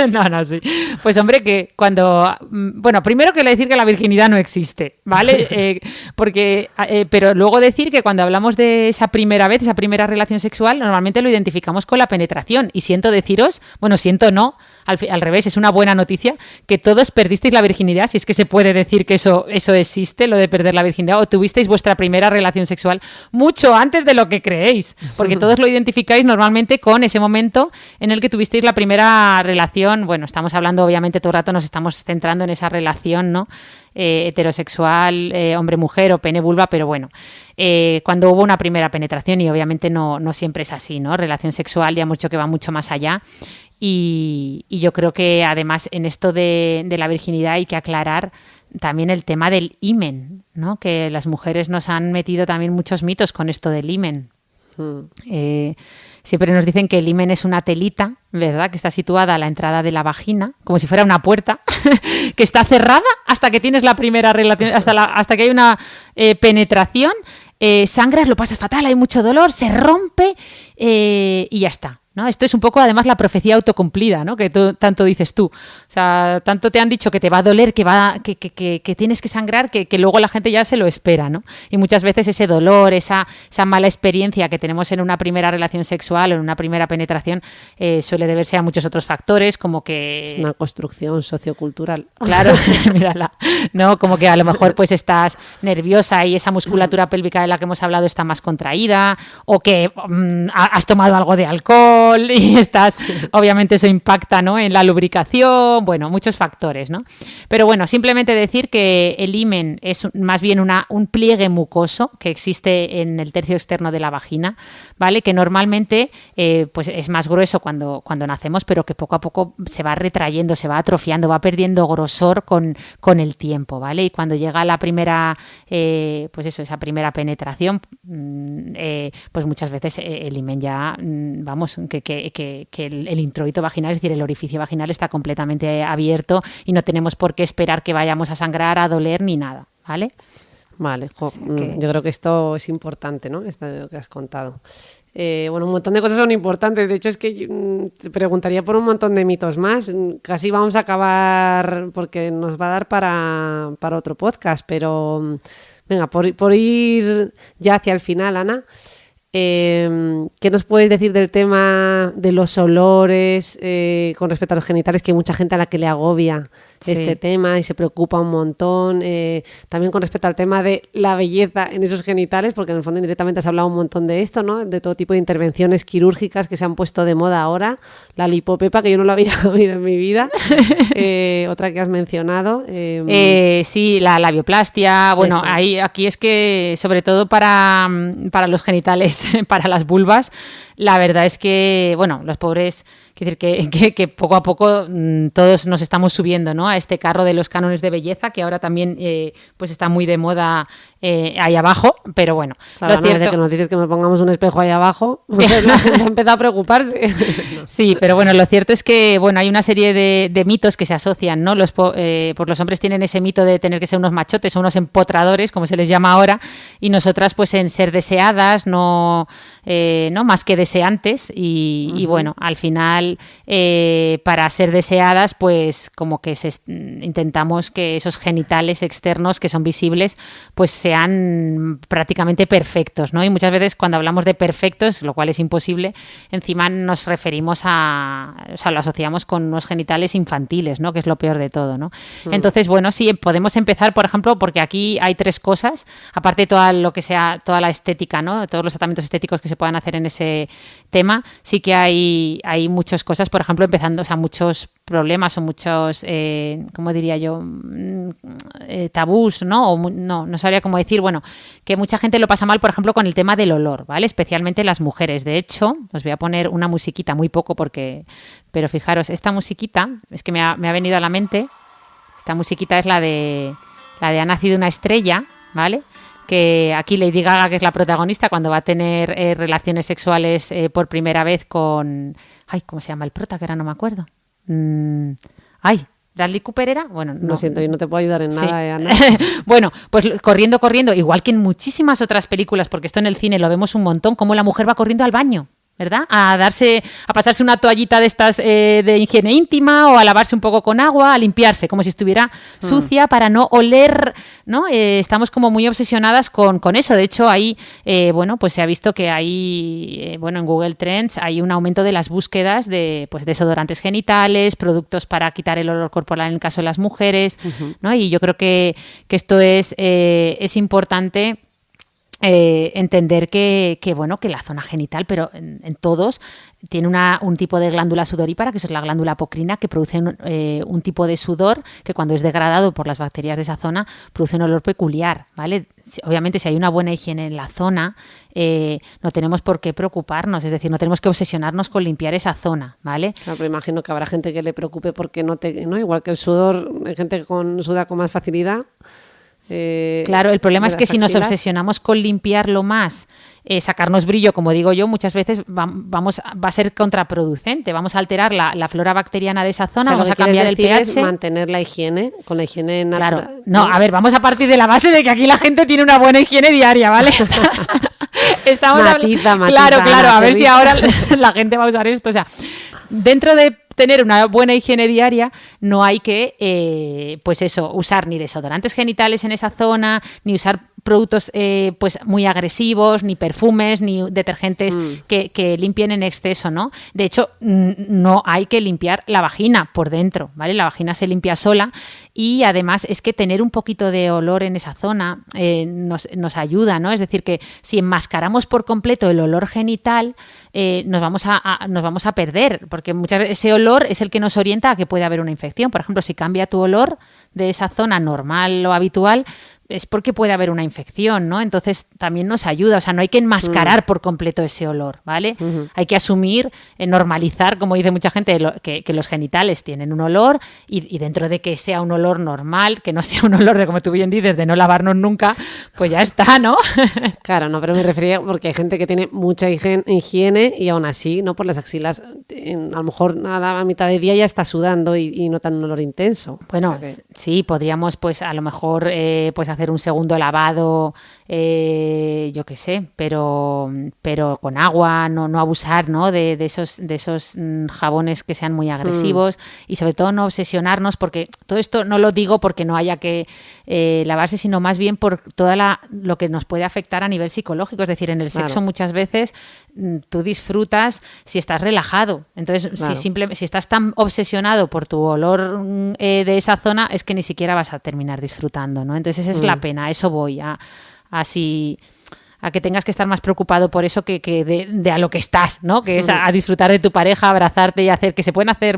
No, sí. Pues hombre, que cuando... Bueno, primero que decir que la virginidad no existe, ¿vale? Pero luego decir que cuando hablamos de esa primera vez, esa primera relación sexual, normalmente lo identificamos con la penetración. Y siento deciros, bueno, siento no, al revés, es una buena noticia, que todos perdisteis la virginidad, si es que se puede decir que eso existe, lo de perder la virginidad, o tuvisteis vuestra primera relación sexual mucho antes de lo que creéis, porque todos lo identificáis normalmente con ese momento en el que tuvisteis la primera relación. Bueno, estamos hablando, obviamente, todo el rato nos estamos centrando en esa relación, ¿no? Heterosexual, hombre-mujer o pene-vulva, pero bueno, cuando hubo una primera penetración, y obviamente no siempre es así, ¿no? Relación sexual ya mucho que va mucho más allá. Y yo creo que además en esto de la virginidad hay que aclarar también el tema del himen, ¿no? Que las mujeres nos han metido también muchos mitos con esto del himen. siempre nos dicen que el himen es una telita, ¿verdad? Que está situada a la entrada de la vagina, como si fuera una puerta, que está cerrada hasta que tienes la primera relación, hasta que hay una penetración, sangras, lo pasas fatal, hay mucho dolor, se rompe y ya está, ¿no? Esto es un poco, además, la profecía autocumplida, ¿no? Que tanto dices tú. O sea, tanto te han dicho que te va a doler, que tienes que sangrar, que luego la gente ya se lo espera, ¿no? Y muchas veces ese dolor, esa mala experiencia que tenemos en una primera relación sexual o en una primera penetración suele deberse a muchos otros factores, como que... Es una construcción sociocultural. Claro, mírala, ¿no? Como que a lo mejor pues estás nerviosa y esa musculatura pélvica de la que hemos hablado está más contraída, o que has tomado algo de alcohol y obviamente eso impacta, ¿no? En la lubricación, bueno, muchos factores, ¿no? Pero bueno, simplemente decir que el himen es más bien un pliegue mucoso que existe en el tercio externo de la vagina, ¿vale? Que normalmente pues es más grueso cuando nacemos, pero que poco a poco se va retrayendo, se va atrofiando, va perdiendo grosor con el tiempo, ¿vale? Y cuando llega la primera, pues eso, esa primera penetración, pues muchas veces el himen ya, vamos, que el introito vaginal, es decir, el orificio vaginal está completamente abierto y no tenemos por qué esperar que vayamos a sangrar, a doler ni nada, ¿vale? Vale, yo creo que esto es importante, ¿no? Esto que has contado. Bueno, un montón de cosas son importantes. De hecho, es que te preguntaría por un montón de mitos más. Casi vamos a acabar porque nos va a dar para otro podcast, pero venga, por ir ya hacia el final, Ana. ¿Qué nos puedes decir del tema de los olores con respecto a los genitales, que hay mucha gente a la que le agobia este tema y se preocupa un montón? También con respecto al tema de la belleza en esos genitales, porque en el fondo indirectamente has hablado un montón de esto, ¿no? De todo tipo de intervenciones quirúrgicas que se han puesto de moda ahora. La lipopepa, que yo no la había oído en mi vida. Otra que has mencionado. Sí, la labioplastia. Bueno, aquí es que, sobre todo para los genitales, para las vulvas, la verdad es que, bueno, los pobres, quiero decir que poco a poco todos nos estamos subiendo, ¿no? A este carro de los cánones de belleza, que ahora también pues está muy de moda ahí abajo, pero bueno. Claro, lo cierto... desde que nos dices que nos pongamos un espejo ahí abajo, pues la gente empieza a preocuparse. Sí, pero bueno, lo cierto es que bueno, hay una serie de mitos que se asocian, ¿no? Pues los hombres tienen ese mito de tener que ser unos machotes o unos empotradores, como se les llama ahora, y nosotras pues en ser deseadas, no más que deseantes, y bueno, al final para ser deseadas pues como que intentamos que esos genitales externos que son visibles pues sean prácticamente perfectos, ¿no? Y muchas veces cuando hablamos de perfectos, lo cual es imposible, encima nos referimos o sea, lo asociamos con unos genitales infantiles, ¿no? Que es lo peor de todo, ¿no? Entonces, bueno, sí, podemos empezar, por ejemplo, porque aquí hay tres cosas, aparte de toda la estética, ¿no? Todos los tratamientos estéticos que se puedan hacer en ese tema, sí que hay muchas cosas, por ejemplo, empezando, o sea, muchos problemas o muchos, ¿cómo diría yo? Tabús, ¿no? No sabría cómo decir, bueno, que mucha gente lo pasa mal, por ejemplo, con el tema del olor, ¿vale? Especialmente las mujeres. De hecho, os voy a poner una musiquita, muy poco pero fijaros, esta musiquita, es que me ha venido a la mente, esta musiquita es la de Ha nacido una estrella, ¿vale? Que aquí Lady Gaga, que es la protagonista, cuando va a tener relaciones sexuales por primera vez con... Ay, ¿cómo se llama el prota? Que ahora no me acuerdo. ¿Bradley Cooper era? Bueno, no. Lo siento, yo no te puedo ayudar en nada, Ana. Bueno, pues corriendo, igual que en muchísimas otras películas, porque esto en el cine lo vemos un montón, cómo la mujer va corriendo al baño, ¿verdad? A pasarse una toallita de estas de higiene íntima, o a lavarse un poco con agua, a limpiarse, como si estuviera sucia para no oler, ¿no? Estamos como muy obsesionadas con eso. De hecho, ahí, bueno, pues se ha visto que hay, bueno, en Google Trends hay un aumento de las búsquedas de desodorantes genitales, productos para quitar el olor corporal en el caso de las mujeres, ¿no? Y yo creo que esto es importante. Entender que la zona genital, pero en todos, tiene un tipo de glándula sudorípara, que es la glándula apocrina, que produce un tipo de sudor que, cuando es degradado por las bacterias de esa zona, produce un olor peculiar, ¿vale? Obviamente, si hay una buena higiene en la zona, no tenemos por qué preocuparnos, es decir, no tenemos que obsesionarnos con limpiar esa zona, ¿vale? Claro, pero imagino que habrá gente que le preocupe porque no, igual que el sudor, hay gente que suda con más facilidad. Claro, el problema es que si nos obsesionamos con limpiarlo más, sacarnos brillo, como digo yo, muchas veces va a ser contraproducente. Vamos a alterar la flora bacteriana de esa zona, vamos a cambiar el pH. Es mantener la higiene, con la higiene natural. Claro. No, a ver, vamos a partir de la base de que aquí la gente tiene una buena higiene diaria, ¿vale? Estamos matiza, claro, a ver si ahora la gente va a usar esto. O sea, dentro de tener una buena higiene diaria, no hay que, pues eso, usar ni desodorantes genitales en esa zona, ni usar productos pues muy agresivos, ni perfumes, ni detergentes que limpien en exceso, ¿no? De hecho, no hay que limpiar la vagina por dentro, ¿vale? La vagina se limpia sola y además es que tener un poquito de olor en esa zona nos ayuda, ¿no? Es decir, que si enmascaramos por completo el olor genital, nos vamos a perder, porque muchas veces ese olor es el que nos orienta a que puede haber una infección. Por ejemplo, si cambia tu olor de esa zona normal o habitual, es porque puede haber una infección, ¿no? Entonces también nos ayuda, o sea, no hay que enmascarar por completo ese olor, ¿vale? Hay que asumir, normalizar, como dice mucha gente, que los genitales tienen un olor y dentro de que sea un olor normal, que no sea un olor de, como tú bien dices, de no lavarnos nunca, pues ya está, ¿no? Claro, no, pero me refería porque hay gente que tiene mucha higiene y aún así, ¿no? Por las axilas, a lo mejor a la mitad del día ya está sudando y notan un olor intenso. Bueno, o sea que... sí, podríamos pues a lo mejor pues hacer un segundo lavado, yo qué sé, pero con agua, no abusar, ¿no? de esos jabones que sean muy agresivos y sobre todo no obsesionarnos, porque todo esto no lo digo porque no haya que lavarse, sino más bien por lo que nos puede afectar a nivel psicológico. Es decir, en el sexo muchas veces tú disfrutas si estás relajado. Entonces, si estás tan obsesionado por tu olor de esa zona, es que ni siquiera vas a terminar disfrutando, ¿no? Entonces esa es la pena, a eso voy, a que tengas que estar más preocupado por eso que de a lo que estás, ¿no? Que es a disfrutar de tu pareja, a abrazarte y hacer, que se pueden hacer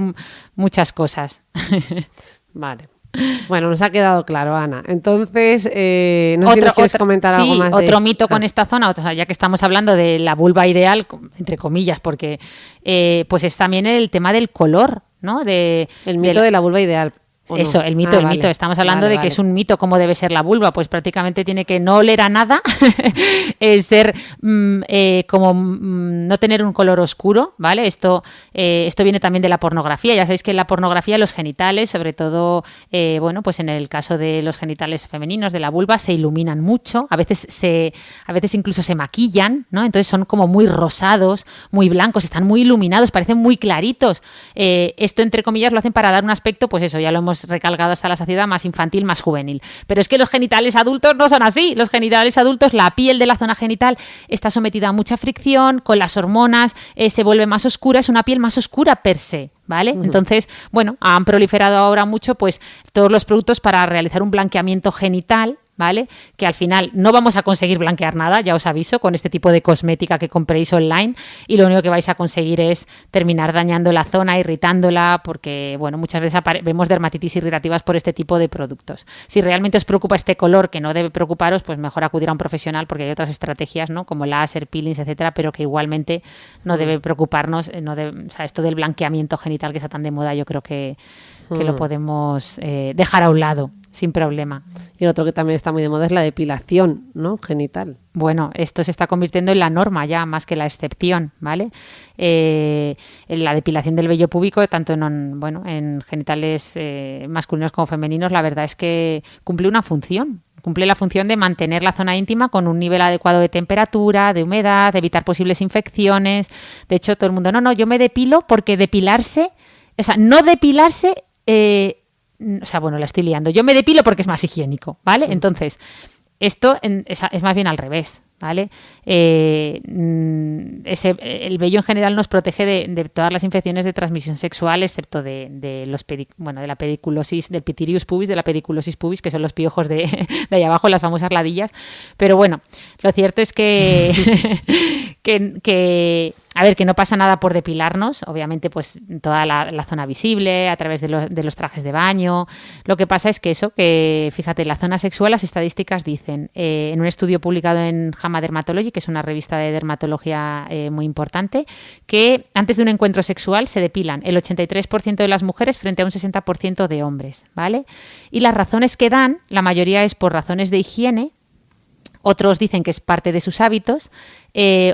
muchas cosas. Vale. Bueno, nos ha quedado claro, Ana. Entonces, no sé si nos quieres comentar algo más. Otro mito con esta zona, o sea, ya que estamos hablando de la vulva ideal, entre comillas, porque pues es también el tema del color, ¿no? El mito de la vulva ideal. Eso, no? el mito. Estamos hablando de que es un mito cómo debe ser la vulva, pues prácticamente tiene que no oler a nada, ser como no tener un color oscuro, ¿vale? Esto viene también de la pornografía. Ya sabéis que en la pornografía los genitales, sobre todo, bueno, pues en el caso de los genitales femeninos, de la vulva, se iluminan mucho, a veces incluso se maquillan, ¿no? Entonces son como muy rosados, muy blancos, están muy iluminados, parecen muy claritos. Esto, entre comillas, lo hacen para dar un aspecto, pues eso, ya lo hemos recalcado hasta la saciedad, más infantil, más juvenil. Pero es que los genitales adultos no son así. Los genitales adultos, la piel de la zona genital está sometida a mucha fricción, con las hormonas se vuelve más oscura, es una piel más oscura per se, ¿vale? Entonces, bueno, han proliferado ahora mucho pues todos los productos para realizar un blanqueamiento genital, ¿vale? Que al final no vamos a conseguir blanquear nada, ya os aviso, con este tipo de cosmética que compréis online, y lo único que vais a conseguir es terminar dañando la zona, irritándola, porque, bueno, muchas veces vemos dermatitis irritativas por este tipo de productos. Si realmente os preocupa este color, que no debe preocuparos, pues mejor acudir a un profesional, porque hay otras estrategias, ¿no? Como láser, peelings, etcétera, pero que igualmente no debe preocuparnos, o sea, esto del blanqueamiento genital que está tan de moda, yo creo que lo podemos dejar a un lado sin problema. Y otro que también está muy de moda es la depilación, ¿no? Genital. Bueno, esto se está convirtiendo en la norma ya, más que la excepción, ¿vale? La depilación del vello púbico, tanto en genitales masculinos como femeninos, la verdad es que cumple una función. Cumple la función de mantener la zona íntima con un nivel adecuado de temperatura, de humedad, de evitar posibles infecciones. De hecho, todo el mundo, no, yo me depilo porque depilarse, o sea, no depilarse... o sea, bueno, la estoy liando. Yo me depilo porque es más higiénico, ¿vale? Entonces, esto es más bien al revés, ¿vale? El vello en general nos protege de todas las infecciones de transmisión sexual, excepto de la pediculosis, del pitirius pubis, de la pediculosis pubis, que son los piojos de ahí abajo, las famosas ladillas. Pero bueno, lo cierto es que a ver, que no pasa nada por depilarnos, obviamente pues toda la zona visible, a través de los trajes de baño. Lo que pasa es que fíjate, la zona sexual, las estadísticas dicen, en un estudio publicado en JAMA Dermatology, que es una revista de dermatología muy importante, que antes de un encuentro sexual se depilan el 83% de las mujeres frente a un 60% de hombres, ¿vale? Y las razones que dan, la mayoría es por razones de higiene, Otros dicen que es parte de sus hábitos,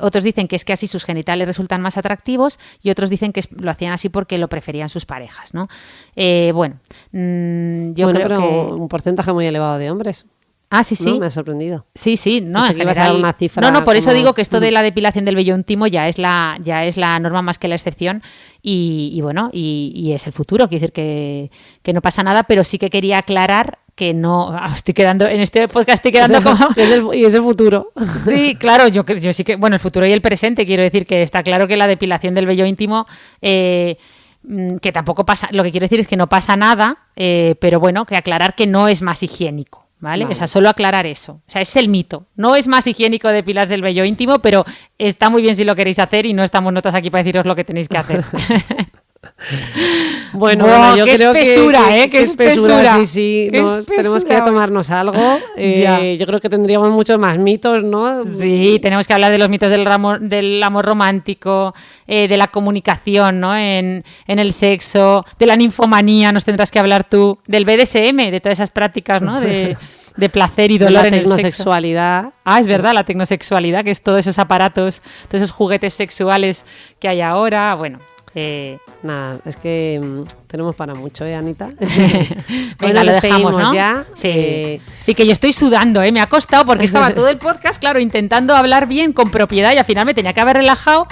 otros dicen que es que así sus genitales resultan más atractivos y otros dicen que lo hacían así porque lo preferían sus parejas, ¿no? Yo creo pero que... un porcentaje muy elevado de hombres. Ah, sí, sí. ¿No? Me ha sorprendido. Sí, no, Pensé en que ibas a dar general. una cifra No, por eso como- digo que esto de la depilación del vello íntimo ya es la norma más que la excepción y es el futuro, quiero decir que no pasa nada, pero sí que quería aclarar que no, estoy quedando, en este podcast estoy quedando como... Y es el futuro. Sí, claro, yo sí que, bueno, el futuro y el presente, quiero decir que está claro que la depilación del vello íntimo, que tampoco pasa, lo que quiero decir es que no pasa nada, pero bueno, que aclarar que no es más higiénico. ¿Vale? O sea, solo aclarar eso. O sea, es el mito. No es más higiénico depilarse el vello íntimo, pero está muy bien si lo queréis hacer y no estamos nosotros aquí para deciros lo que tenéis que hacer. Bueno, yo qué creo espesura, que qué espesura. Sí. Qué Tenemos que ir a espesura. tomarnos algo. Yo creo que tendríamos muchos más mitos, ¿no? Sí, tenemos que hablar de los mitos del amor romántico, de la comunicación, ¿no? En el sexo, de la ninfomanía, nos tendrás que hablar tú, del BDSM, de todas esas prácticas, ¿no? De placer y De dolor la en el sexo. tecnosexualidad. Ah, es verdad, la tecnosexualidad, que es todos esos aparatos, todos esos juguetes sexuales que hay ahora. Bueno, Nada, es que tenemos para mucho, Anita? venga, lo dejamos, ¿no? ya. Sí. Sí, que yo estoy sudando, me ha costado porque estaba todo el podcast, claro, intentando hablar bien, con propiedad, y al final me tenía que haber relajado.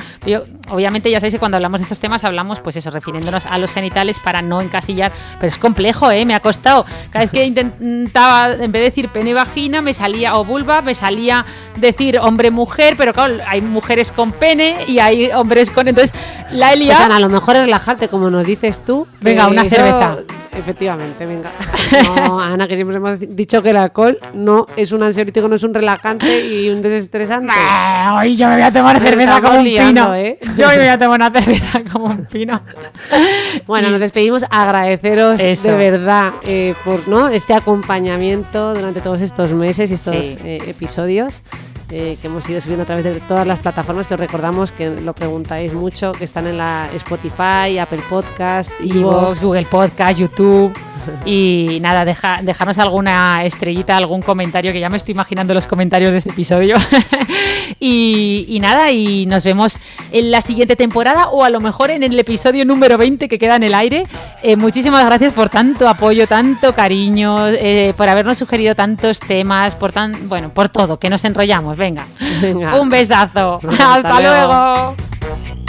Obviamente ya sabéis que cuando hablamos de estos temas hablamos, pues eso, refiriéndonos a los genitales para no encasillar, pero es complejo, me ha costado. Cada vez que intentaba, en vez de decir pene vagina, me salía, o vulva, me salía decir hombre-mujer, pero claro, hay mujeres con pene y hay hombres con... Entonces, la he liado. Pues Ana, a lo mejor es relajarte, como nos dices tú. Venga, una eso- cerveza. Efectivamente, venga. No, Ana, que siempre hemos dicho que el alcohol no es un ansiolítico, no es un relajante y un desestresante. Hoy yo me voy a tomar Nos cerveza estamos como un liando, pino. ¿eh? Yo hoy me voy a tomar una cerveza como un pino. Bueno, nos despedimos, agradeceros Eso. de verdad por este acompañamiento durante todos estos meses y estos Sí. episodios que hemos ido subiendo a través de todas las plataformas, que os recordamos que lo preguntáis mucho, que están en la Spotify, Apple Podcast, iVoox, Google Podcast, YouTube. Y nada, dejarnos alguna estrellita, algún comentario, que ya me estoy imaginando los comentarios de este episodio. y nada, y nos vemos en la siguiente temporada o a lo mejor en el episodio número 20 que queda en el aire. Muchísimas gracias por tanto apoyo, tanto cariño, por habernos sugerido tantos temas, por todo, que nos enrollamos. Venga, Venga. un besazo. Hasta Hasta luego. luego.